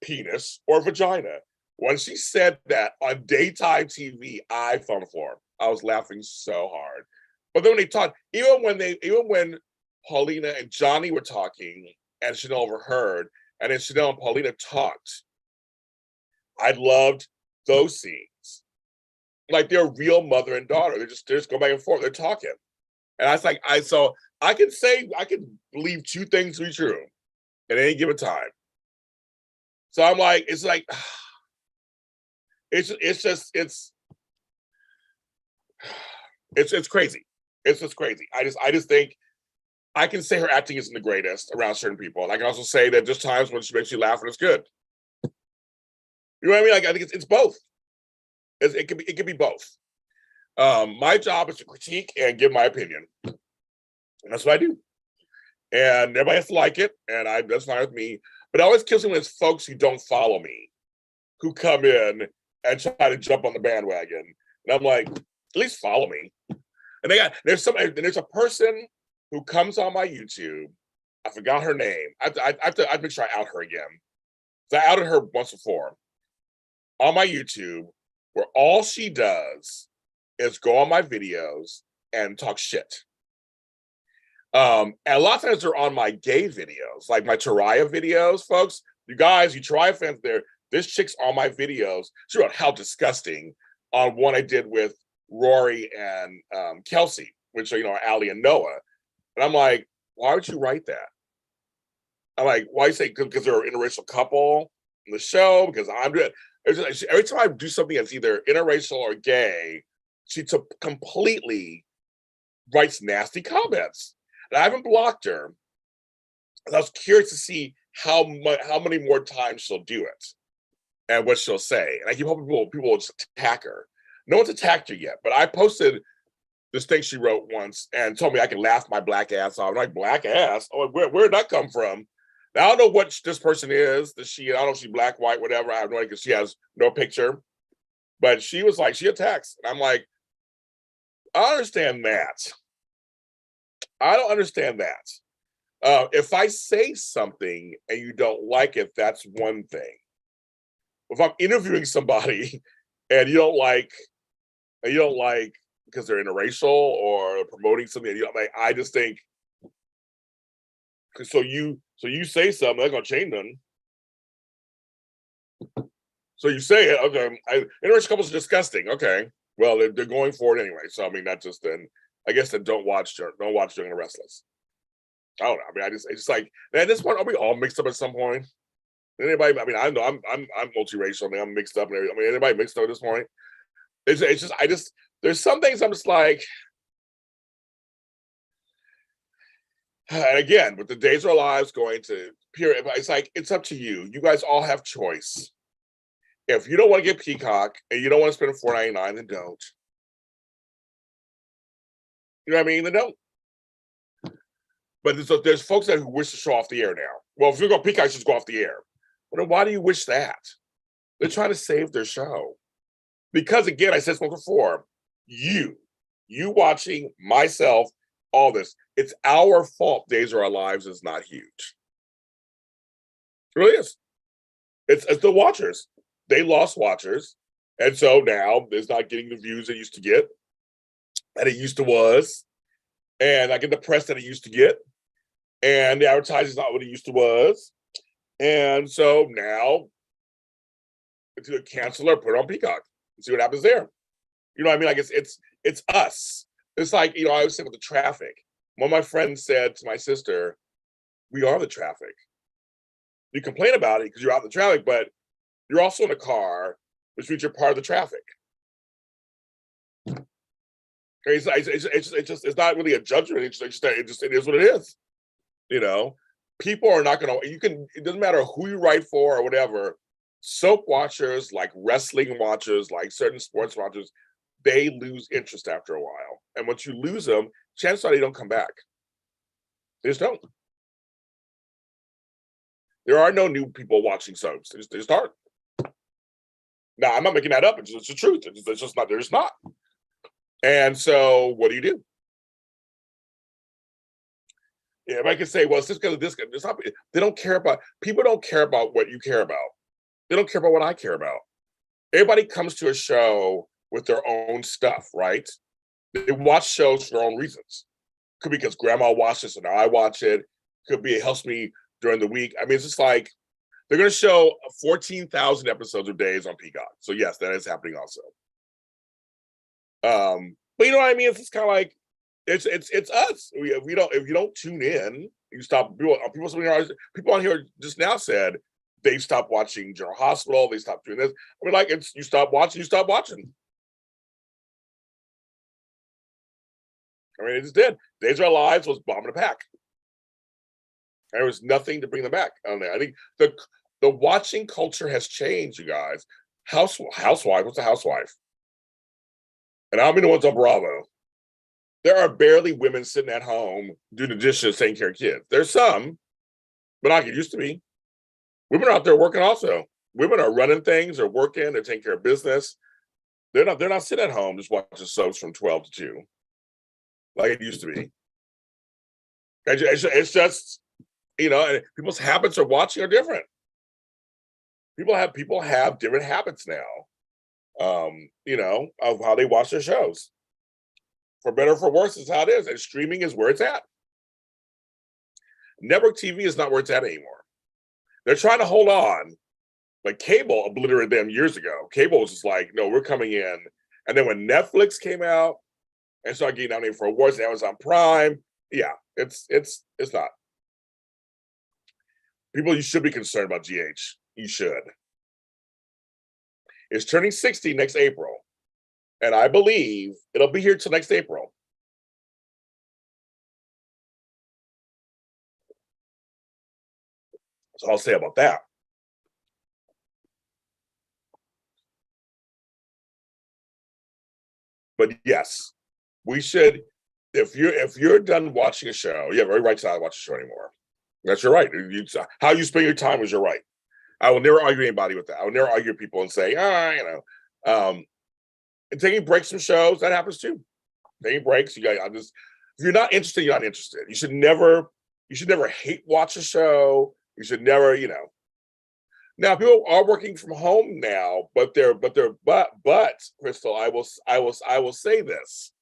penis or vagina." When she said that on daytime TV, I fell on the floor. I was laughing so hard. But then when they talked, even when Paulina and Johnny were talking and Chanel overheard, and then Chanel and Paulina talked, I loved those scenes. Like they're real mother and daughter. They're just going back and forth. They're talking. And I was like, so I can believe two things to be true at any given time. So I'm like, it's like, it's crazy. It's just crazy. I just think I can say her acting isn't the greatest around certain people. And I can also say that there's times when she makes you laugh and it's good. You know what I mean? Like, I think it's both. It could be both. My job is to critique and give my opinion. And that's what I do. And everybody has to like it, and that's fine with me. But it always kills me when it's folks who don't follow me, who come in and try to jump on the bandwagon. And I'm like, at least follow me. And there's a person who comes on my YouTube. I forgot her name. I have to make sure I out her again. So I outed her once before on my YouTube, where all she does is go on my videos and talk shit. And a lot of times they're on my gay videos, like my Taraya videos, folks. You guys, you Taraya fans there, this chick's on my videos. She wrote how disgusting on one I did with Rory and Kelsey, which are, Allie and Noah. And I'm like, why would you write that? I'm like, why you say because they're an interracial couple in the show? Because I'm doing it. Every time I do something that's either interracial or gay, she completely writes nasty comments. And I haven't blocked her. And I was curious to see how many more times she'll do it and what she'll say. And I keep hoping people will just attack her. No one's attacked her yet, but I posted this thing she wrote once and told me I can laugh my black ass off. I'm like, black ass? Oh, where did that come from? Now, I don't know what this person is. I don't know if she's black, white, whatever. I have no idea because she has no picture. But she was like, she attacks. And I'm like, I understand that. I don't understand that. If I say something and you don't like it, that's one thing. If I'm interviewing somebody and you don't like because they're interracial or promoting something, I just think, so you say something, that's gonna change them. So you say it, okay. Interracial couples are disgusting. Okay, well they're going for it anyway. So I mean, that's just then. I guess then don't watch Young and the Restless. I don't know. I mean, it's just like at this point, are we all mixed up at some point? Anybody? I mean, I know I'm multiracial. I mean, I'm mixed up and everything. I mean, anybody mixed up at this point? It's just there's some things I'm just like. And again, with the Days of Our Lives going to period, it's like it's up to you. You guys all have choice. If you don't want to get Peacock and you don't want to spend $4.99, then don't. You know what I mean? Then don't. But there's folks who wish to show off the air now. Well, if you're going to Peacock, just go off the air. Well, then why do you wish that? They're trying to save their show. Because again, I said this before, you watching, myself, all this, it's our fault Days of Our Lives is not huge. It really is. It's the watchers. They lost watchers. And so now it's not getting the views it used to get. And it used to was. And I get the press that it used to get. And the advertising's not what it used to was. And so now it's either cancel or put it on Peacock and see what happens there. You know what I mean? Like it's us. It's like, I always say with the traffic. One of my friends said to my sister, we are the traffic. You complain about it because you're out in the traffic, but you're also in a car, which means you're part of the traffic. It's not really a judgment. It is what it is. People are not going to, it doesn't matter who you write for or whatever. Soap watchers, like wrestling watchers, like certain sports watchers, they lose interest after a while. And once you lose them, chances are they don't come back. They just don't. There are no new people watching soaps. They just aren't. Now, I'm not making that up. It's just the truth. It's just not. There's not. And so, what do you do? Yeah, if I can say, well, it's just because of this. It's not, they don't care about. People don't care about what you care about. They don't care about what I care about. Everybody comes to a show with their own stuff, right? They watch shows for their own reasons. Could be because grandma watched it, so now I watch it. Could be it helps me during the week. I mean, it's just like they're going to show 14,000 episodes of Days on Peacock. So yes, that is happening also. But you know what I mean? It's just kind of like It's us. We don't, if you don't tune in, you stop. People on here just now said they stopped watching General Hospital. They stopped doing this. I mean, like, it's, you stop watching. You stop watching. I mean, it just did. Days of Our Lives was Bomb in a Pack. There was nothing to bring them back on there. I think the watching culture has changed, you guys. Housewife. What's a housewife? And I don't mean the ones on Bravo. There are barely women sitting at home doing the dishes, taking care of kids. There's some, but not like it used to be. Women are out there working also. Women are running things, they're working, they're taking care of business. They're not sitting at home just watching soaps from 12 to 2 like it used to be. It's just, you know, and people's habits of watching are different. People have different habits now, you know, of how they watch their shows. For better or for worse, is how it is. And streaming is where it's at. Network TV is not where it's at anymore. They're trying to hold on. Like, cable obliterated them years ago. Cable was just like, no, we're coming in. And then when Netflix came out and started getting nominated for awards, Amazon Prime, yeah, it's not. People, you should be concerned about GH. You should. It's turning 60 next April. And I believe it'll be here till next April. That's all I'll say about that. But yes, we should. If you're done watching a show, you have every right to not watch a show anymore. That's your right. How you spend your time is your right. I will never argue anybody with that. I will never argue with people and say, you know, and taking breaks from shows, that happens too. Taking breaks, if you're not interested, you're not interested. You should never hate watch a show. You should never, you know. Now, people are working from home now, but Crystal, I will say this.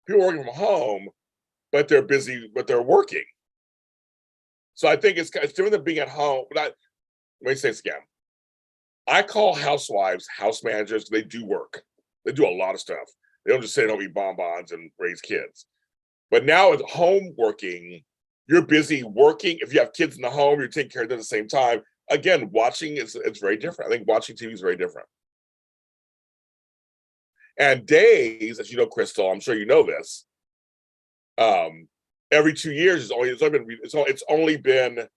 People are working from home, but they're busy, but they're working. So I think it's different than being at home. Let me say this again. I call housewives house managers. They do work. They do a lot of stuff. They don't just sit at home, eat bonbons, and raise kids. But now with home working, you're busy working. If you have kids in the home, you're taking care of them at the same time. Again, watching it's very different. I think watching TV is very different. And days, as you know, Crystal, I'm sure you know this. Every 2 years it's only been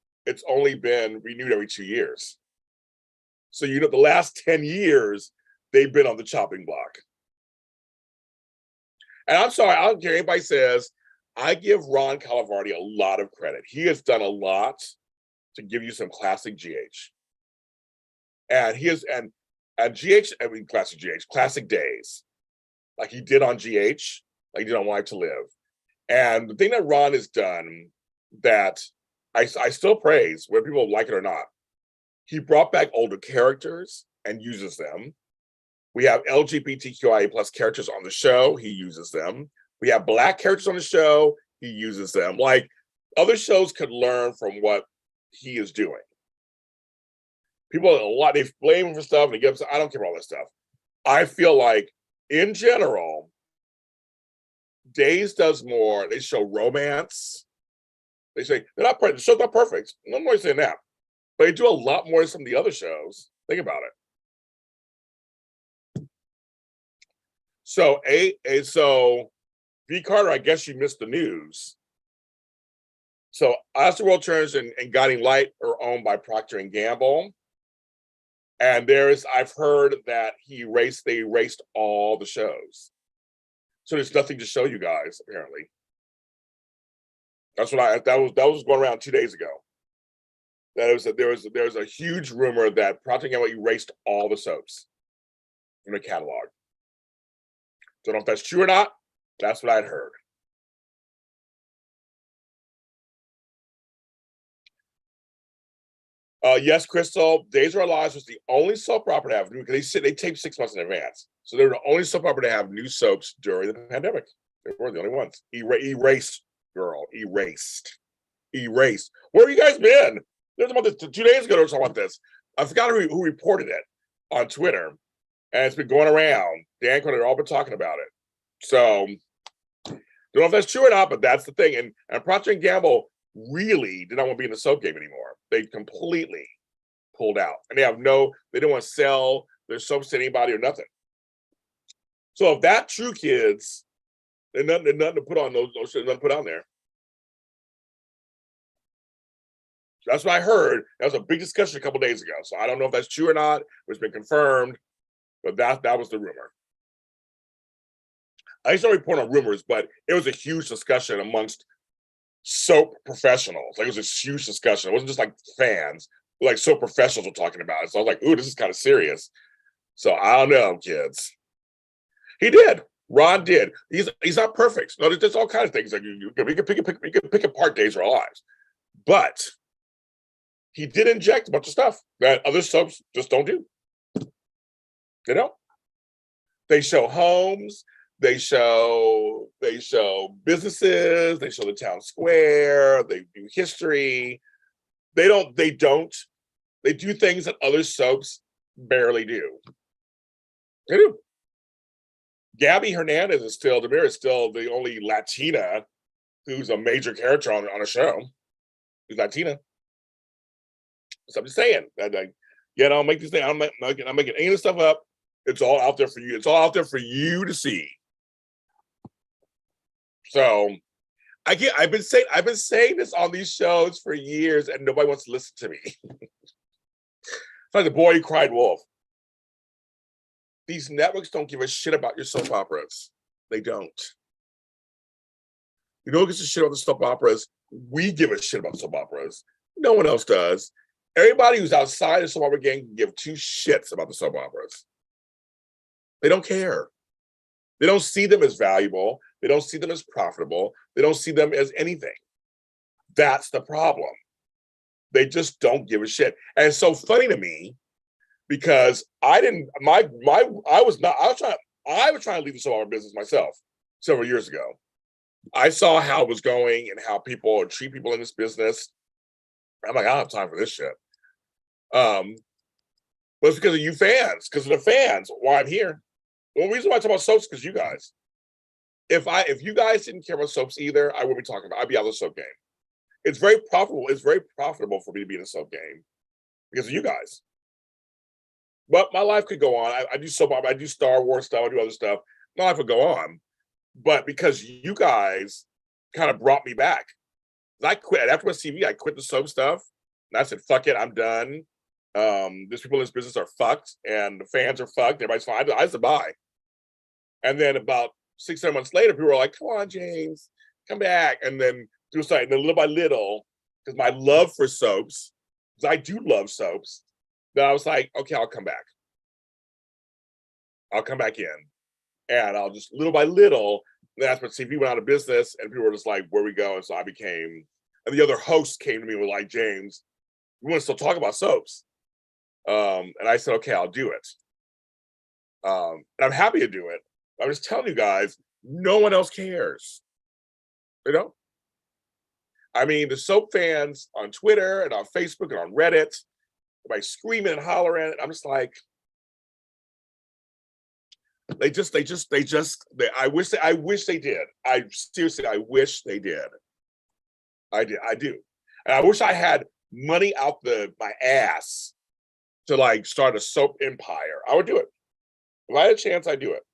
renewed every 2 years. So, you know, the last 10 years they've been on the chopping block. And I'm sorry, I don't care what anybody says. I give Ron Calavardi a lot of credit. He has done a lot to give you some classic GH. And he has, and GH, I mean, classic days, like he did on GH, like he did on Life to Live. And the thing that Ron has done that I still praise, whether people like it or not, he brought back older characters and uses them. We have LGBTQIA plus characters on the show, he uses them. We have Black characters on the show, he uses them. Like, other shows could learn from what he is doing. People, they blame him for stuff and they get upset. I don't care about all that stuff. I feel like, in general, Days does more. They show romance. They say they're not perfect. The show's not perfect. I'm not saying that, but they do a lot more than some of the other shows. Think about it. So, V. Carter, I guess you missed the news. So, As the World Turns and Guiding Light are owned by Procter and Gamble, and I've heard that they erased all the shows. So there's nothing to show you guys, apparently. That's what that was going around 2 days ago. There was a huge rumor that Procter & Gamble erased all the soaps from the catalog. Don't know if that's true or not. That's what I'd heard. Yes, Crystal, Days of Our Lives was the only soap opera to have new, because they taped 6 months in advance. So they were the only soap opera to have new soaps during the pandemic. They were the only ones. Erased, girl. Erased. Where have you guys been? There's about this 2 days ago or something about this. I forgot who reported it on Twitter. And it's been going around. Dan Carter, they've all been talking about it. So Don't know if that's true or not, but that's the thing. And Procter and Gamble really did not want to be in the soap game anymore. They completely pulled out, and they don't want to sell their soaps to anybody or nothing. So if that's true, kids, there's nothing to put on those shit, nothing to put on there. That's what I heard. That was a big discussion a couple days ago. So I don't know if that's true or not. It's been confirmed, but that was the rumor. I used to report on rumors, but it was a huge discussion amongst soap professionals. Like, it was a huge discussion. It wasn't just like fans, like soap professionals were talking about it. So I was like, ooh, this is kind of serious. So I don't know, kids. He did. Ron did. He's not perfect. No, there's all kinds of things. Like you can pick apart Days of Our Lives. But he did inject a bunch of stuff that other soaps just don't do. You know? They show homes, they show businesses, they show the town square, they do history. They do things that other soaps barely do. They do. Gabby Hernandez is still the only Latina who's a major character on a show. Who's Latina. So I'm just saying that, make this thing. I'm making any of this stuff up. It's all out there for you. It's all out there for you to see. So I've been saying this on these shows for years, and nobody wants to listen to me. It's like the boy who cried wolf. These networks don't give a shit about your soap operas. They don't. You know who gives a shit about the soap operas? We give a shit about soap operas. No one else does. Everybody who's outside the soap opera game can give two shits about the soap operas. They don't care. They don't see them as valuable. They don't see them as profitable. They don't see them as anything. That's the problem. They just don't give a shit. And it's so funny to me because I was trying to leave the soap opera business myself several years ago. I saw how it was going and how people treat people in this business. I'm like, I don't have time for this shit. But it's because of you fans, because of the fans, why I'm here. The only reason why I talk about soaps is because you guys. If you guys didn't care about soaps either, I wouldn't be talking about. I'd be out of the soap game. It's very profitable. It's very profitable for me to be in a soap game because of you guys. But my life could go on. I do soap opera. I do Star Wars stuff. I do other stuff. My life would go on. But because you guys kind of brought me back. I quit after my CV. I quit the soap stuff, and I said, "Fuck it, I'm done." These people in this business are fucked, and the fans are fucked. Everybody's fine. I said bye. And then about 6-7 months later, people were like, "Come on, James, come back." And then and then little by little, because my love for soaps, because I do love soaps, then I was like, "Okay, I'll come back. I'll come back in, and I'll just little by little." That's when CV went out of business, and people were just like, "Where we go?" And so I became, and the other hosts came to me and were like, "James, we want to still talk about soaps." And I said, "Okay, I'll do it." And I'm happy to do it. I'm just telling you guys, no one else cares. You know? I mean, the soap fans on Twitter and on Facebook and on Reddit, everybody screaming and hollering. I'm just like, I wish they did. I wish they did. I do. And I wish I had money out my ass to like start a soap empire. I would do it. If I had a chance, I'd do it.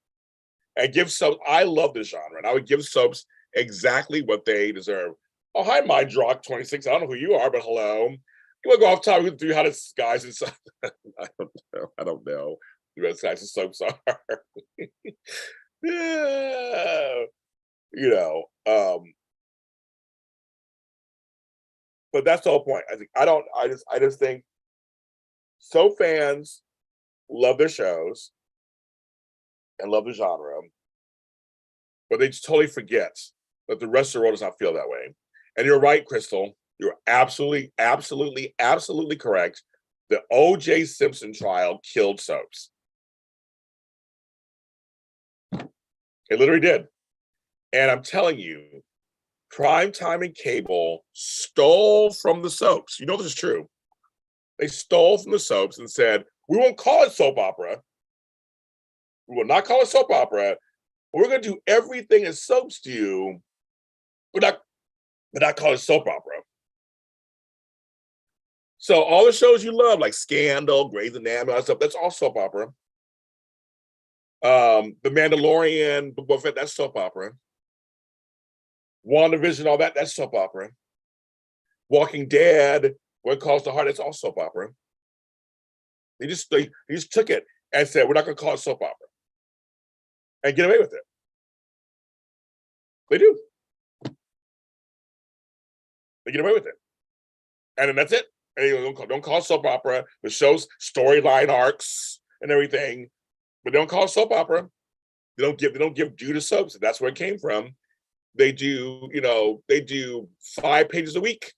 And give soaps, I love this genre, and I would give soaps exactly what they deserve. Oh, hi, my Drock 26. I don't know who you are, but hello. You want to go off top through how this guys and stuff? I don't know. The rest guys and soaps are. Yeah. You know, but that's the whole point. I just think soap fans love their shows and love the genre, but they just totally forget that the rest of the world does not feel that way. And you're right, Crystal. You're absolutely correct. The O.J. Simpson trial killed soaps. It literally did. And I'm telling you, primetime and cable stole from the soaps. You know this is true. They stole from the soaps and said, "We won't call it soap opera. We will not call it soap opera, We're going to do everything that soaps do, but not call it soap opera. So all the shows you love, like Scandal, Grey's Anatomy, all that stuff, that's all soap opera. The Mandalorian, Boba Fett, that's soap opera. WandaVision, all that, that's soap opera. Walking Dead, What Calls the Heart, that's all soap opera. They just took it and said, we're not going to call it soap opera. And get away with it. They do. They get away with it. And then that's it. And don't call it soap opera. The show's storyline arcs and everything, but they don't call it soap opera. They don't give due to soaps. That's where it came from. They do 5 pages a week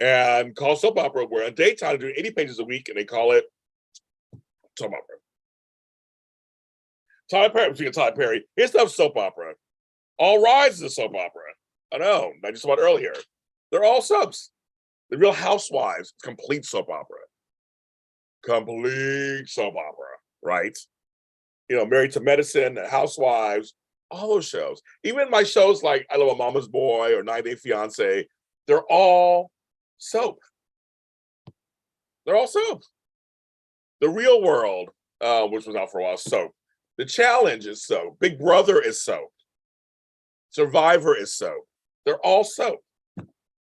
and call soap opera, where on daytime they do 80 pages a week and they call it soap opera. Tyler Perry, his stuff's soap opera. All Rise is a soap opera. I know, I just about earlier. They're all soaps. The Real Housewives, complete soap opera. Complete soap opera, right? Married to Medicine, Housewives, all those shows. Even my shows like I Love a Mama's Boy or 90 Day Fiance, they're all soap. They're all soap. The Real World, which was out for a while, soap. The Challenge is soap. Big Brother is soap. Survivor is soap. They're all soap.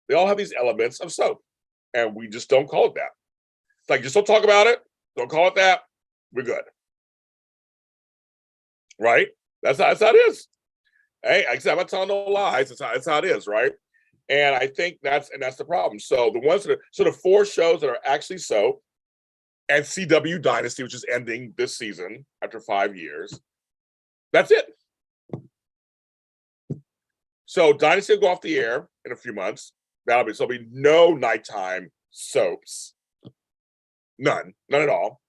They all have these elements of soap, and we just don't call it that. It's like, just don't talk about it. Don't call it that. We're good. Right? That's how it is. Hey, I'm not telling no lies. That's how it is, right? And I think that's the problem. So the 4 shows that are actually soap, and CW Dynasty, which is ending this season after 5 years. That's it. So Dynasty will go off the air in a few months. There'll be no nighttime soaps. None at all.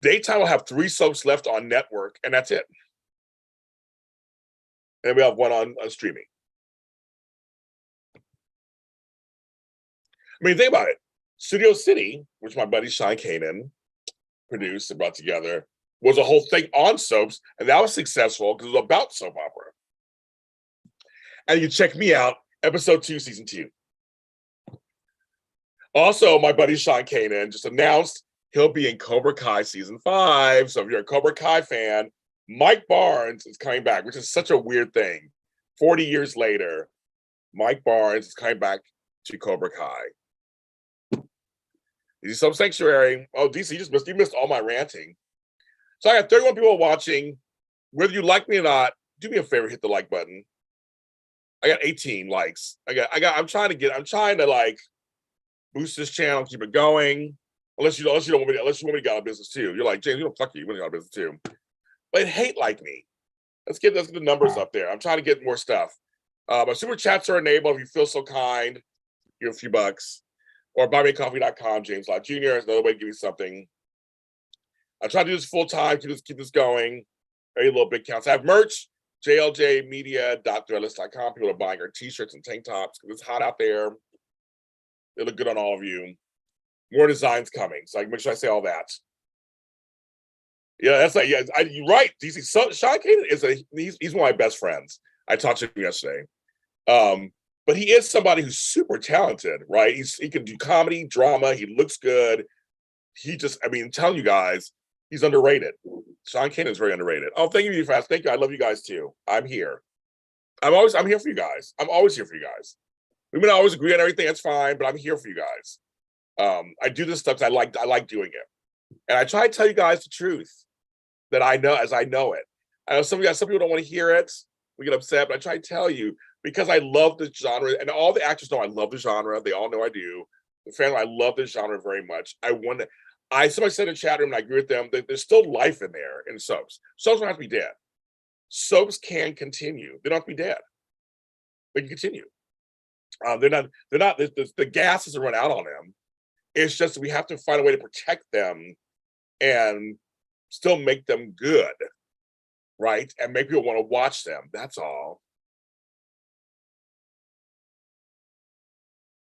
Daytime will have 3 soaps left on network, and that's it. And we have one on streaming. I mean, think about it. Studio City, which my buddy Sean Kanan produced and brought together, was a whole thing on soaps, and that was successful because it was about soap opera. And you check me out, episode 2, season 2. Also, my buddy Sean Kanan just announced he'll be in Cobra Kai season 5. So if you're a Cobra Kai fan, Mike Barnes is coming back, which is such a weird thing. 40 years later, Mike Barnes is coming back to Cobra Kai. DC Soap Sanctuary. Oh, DC, you missed all my ranting. So I got 31 people watching. Whether you like me or not, do me a favor, hit the like button. I got 18 likes. I'm trying to like boost this channel, keep it going. Unless you want me to get out of business too. You're like, James, fuck you, you want to get out of business too. But hate like me. Let's get the numbers up there. I'm trying to get more stuff. My super chats are enabled if you feel so kind. Give a few bucks. Or buymeacoffee.com, James Lott Jr. is another way to give you something. I try to do this full time, keep this going. Very little big counts. I have merch, jljmedia.threadless.com. People are buying our t-shirts and tank tops because it's hot out there. They look good on all of you. More designs coming, so I make sure I say all that. Yeah, that's like, yeah, you're right, DC. So Sean Kanan he's one of my best friends. I talked to him yesterday. But he is somebody who's super talented, right? He can do comedy, drama. He looks good. I'm telling you guys, he's underrated. Sean Kanan is very underrated. Oh, thank you, fast. Thank you. I love you guys too. I'm here. I'm here for you guys. I'm always here for you guys. We may not always agree on everything. That's fine, but I'm here for you guys. I do this stuff because I like doing it, and I try to tell you guys the truth that I know as I know it. I know some people don't want to hear it. We get upset, but I try to tell you because I love the genre, and all the actors know I love the genre. They all know I do. The fans, I love this genre very much. Somebody said in the chat room, and I agree with them, that there's still life in there in soaps. Soaps don't have to be dead. Soaps can continue. They don't have to be dead. They can continue. They're not. The gas doesn't run out on them. It's just we have to find a way to protect them and still make them good, right? And make people want to watch them. That's all.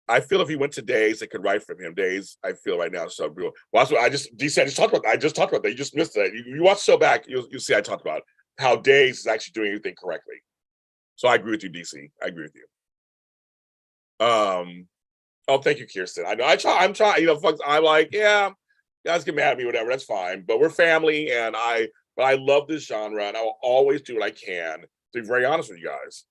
I feel if he went to Days, it could write from him. Days, I feel right now. So well, that's what DC, I just talked about that. I just talked about that. You just missed that. You watch the show back, you'll see I talked about how Days is actually doing everything correctly. So I agree with you, DC. I agree with you. Oh, thank you, Kirsten. I know I'm trying, folks, I'm like, yeah, guys get mad at me, whatever, that's fine. But we're family, but I love this genre, and I will always do what I can to be very honest with you guys.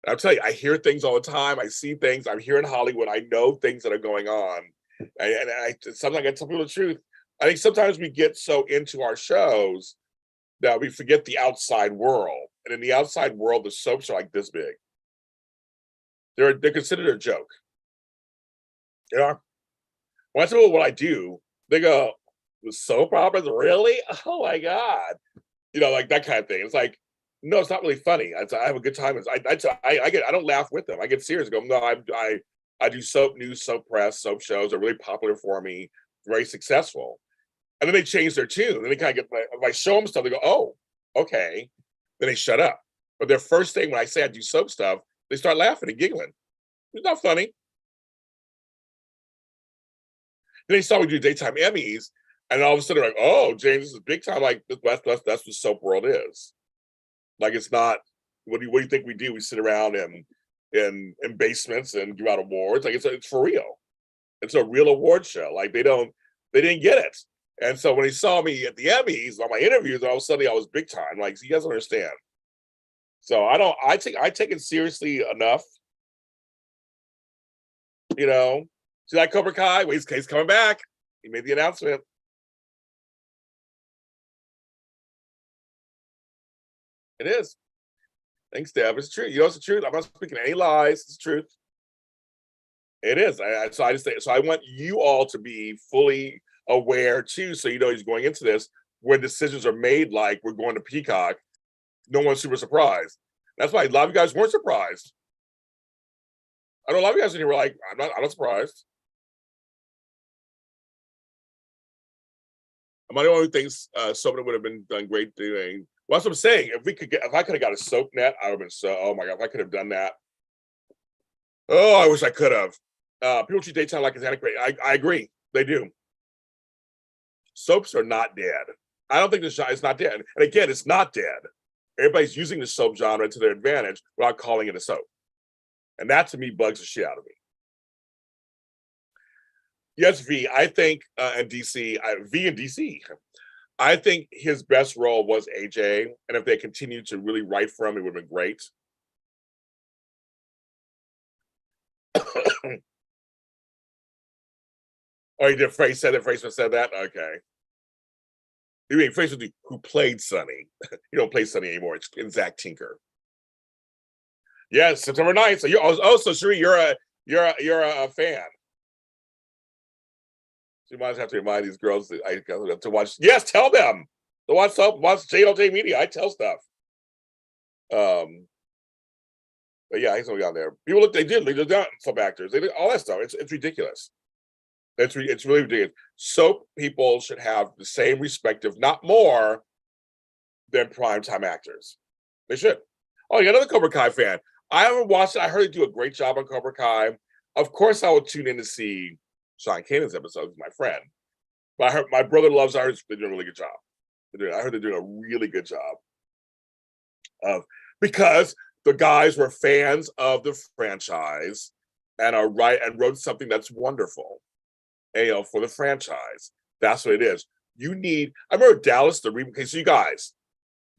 I'll tell you, I hear things all the time. I see things. I'm here in Hollywood. I know things that are going on. And sometimes I get to tell people the truth. I think sometimes we get so into our shows that we forget the outside world. And in the outside world, the soaps are like this big. They're considered a joke. You know? When I tell people what I do, they go, "The soap operas? Really? Oh my God." Like that kind of thing. It's like, no, it's not really funny. I have a good time. I don't laugh with them. I get serious. I go, no, I do soap news, soap press, soap shows are really popular for me, very successful. And then they change their tune. Then they kind of get if I show them stuff, they go, oh, okay. Then they shut up. But their first thing when I say I do soap stuff, they start laughing and giggling. It's not funny. Then they saw me do daytime Emmys, and all of a sudden they're like, oh, James, this is big time. Like that's what soap world is. Like it's not. What do you think we do? We sit around in basements and give out awards. Like it's for real. It's a real award show. Like they didn't get it. And so when he saw me at the Emmys on my interviews, all of a sudden I was big time. Like you guys don't understand. So I take it seriously enough. See that Cobra Kai? Well, he's coming back. He made the announcement. It is. Thanks, Deb. It's true. It's the truth. I'm not speaking any lies. It's the truth. It is. So I want you all to be fully aware too, so he's going into this when decisions are made. Like we're going to Peacock, no one's super surprised. That's why a lot of you guys weren't surprised. I know a lot of you guys in here were like, I'm not surprised. Am I the one who thinks somebody would have been done great doing? Well, that's what I'm saying. If I could have got a soap net, I would have been oh my God, if I could have done that. Oh, I wish I could have. People treat daytime like it's antiquated. I agree. They do. Soaps are not dead. I don't think it's not dead. And again, it's not dead. Everybody's using the soap genre to their advantage without calling it a soap. And that to me bugs the shit out of me. Yes, V. I think and DC, V and DC. I think his best role was AJ, and if they continued to really write for him, it would have been great. Oh, you did. Fraser said that. Fraser said that. Okay. You mean Fraser who played Sonny? You don't play Sonny anymore. It's Zach Tinker. Yes, September 9th. So so Sheree, you're a fan. So you might have to remind these girls to watch. Yes, tell them to watch JLJ Media. I tell stuff. But yeah, he's only on there. People look. They did some actors. They did all that stuff. It's ridiculous. It's really ridiculous. Soap people should have the same respect, if not more, than primetime actors. They should. Oh, you got another Cobra Kai fan. I haven't watched it. I heard they do a great job on Cobra Kai. Of course, I would tune in to see Sean Kanan's episode with my friend. But I heard my brother loves. I heard they're doing a really good job. I heard they're doing a really good job because the guys were fans of the franchise and wrote something that's wonderful. For the franchise. That's what it is. I remember Dallas, the reboot. Okay, so you guys,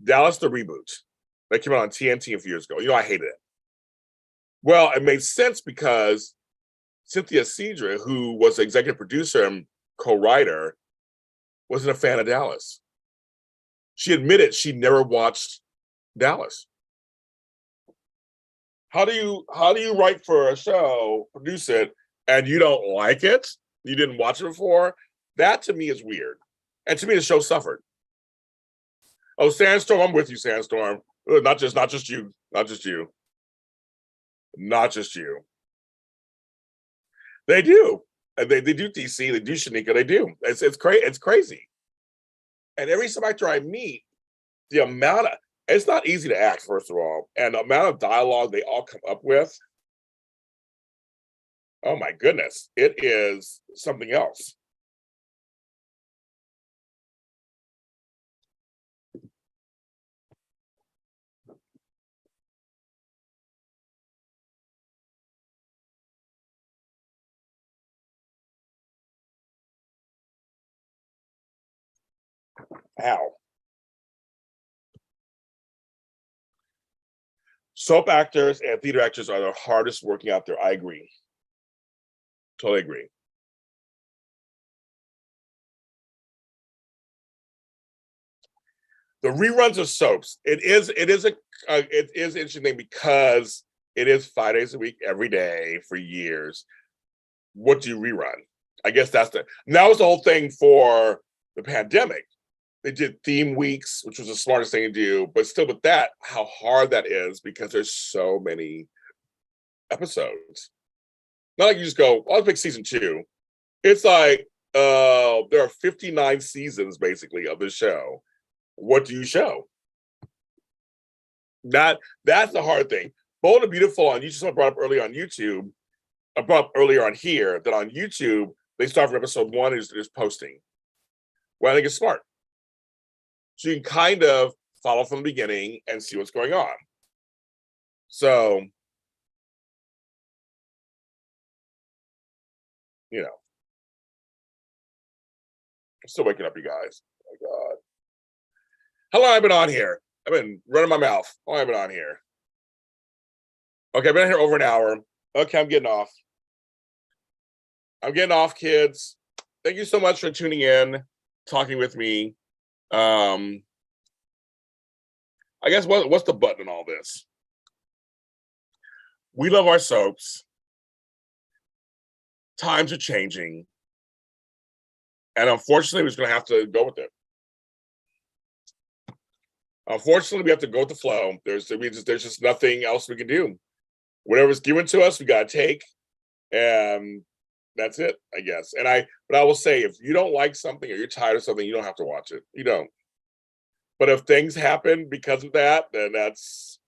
Dallas, the reboot that came out on TNT a few years ago. I hated it. Well, it made sense because Cynthia Cedra, who was the executive producer and co-writer, wasn't a fan of Dallas. She admitted she never watched Dallas. How do you write for a show, produce it, and you don't like it? You didn't watch it before? That to me is weird. And to me, the show suffered. Oh, Sandstorm, I'm with you, Sandstorm. Not just you. Not just you. Not just you. They do. And they do DC, they do Shanika, they do. It's crazy. And every some actor I meet, it's not easy to act, first of all. And the amount of dialogue they all come up with. Oh my goodness, it is something else. Ow. Soap actors and theater actors are the hardest working out there. I agree. Totally agree. The reruns of soaps. It is interesting because it is 5 days a week, every day for years. What do you rerun? I guess that was the whole thing for the pandemic. They did theme weeks, which was the smartest thing to do, but still with that, how hard that is because there's so many episodes. Not like you just go, I'll pick season 2. It's like there are 59 seasons basically of the show. What do you show? That's the hard thing. Bold and Beautiful on YouTube, I brought up earlier on YouTube. I brought up earlier on here that on YouTube, they start from episode 1 is posting. Well, I think it's smart. So you can kind of follow from the beginning and see what's going on. So, you know, I'm still waking up, you guys. Oh my God. How long have I been on here? I've been running my mouth. How long have I been on here? Okay, I've been here over an hour. Okay, I'm getting off. I'm getting off, kids. Thank you so much for tuning in, talking with me. I guess what's the button in all this? We love our soaps. Times are changing. And unfortunately, we're just going to have to go with it. Unfortunately, we have to go with the flow. There's just nothing else we can do. Whatever's given to us, we got to take. And that's it, I guess. But I will say, if you don't like something or you're tired of something, you don't have to watch it. You don't. But if things happen because of that, then that's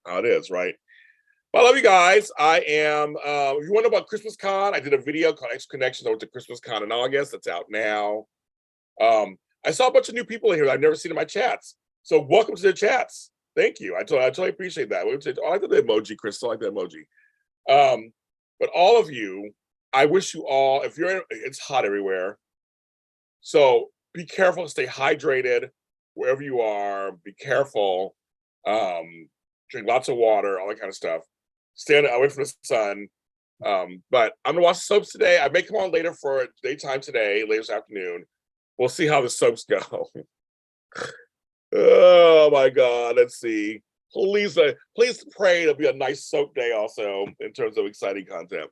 how it is, right? Well, I love you guys. I am, if you want to know about Christmas Con, I did a video called Extra Connections. I went to Christmas Con in August. That's out now. I saw a bunch of new people in here that I've never seen in my chats. So welcome to the chats. Thank you. I totally appreciate that. I like the emoji, Crystal. I like the emoji. But all of you, I wish you all, it's hot everywhere. So be careful, stay hydrated wherever you are. Be careful. Drink lots of water, all that kind of stuff. Stay away from the sun. But I'm gonna watch the soaps today. I may come on later for daytime today, later this afternoon. We'll see how the soaps go. Oh my God, let's see. Please pray it'll be a nice soap day also in terms of exciting content.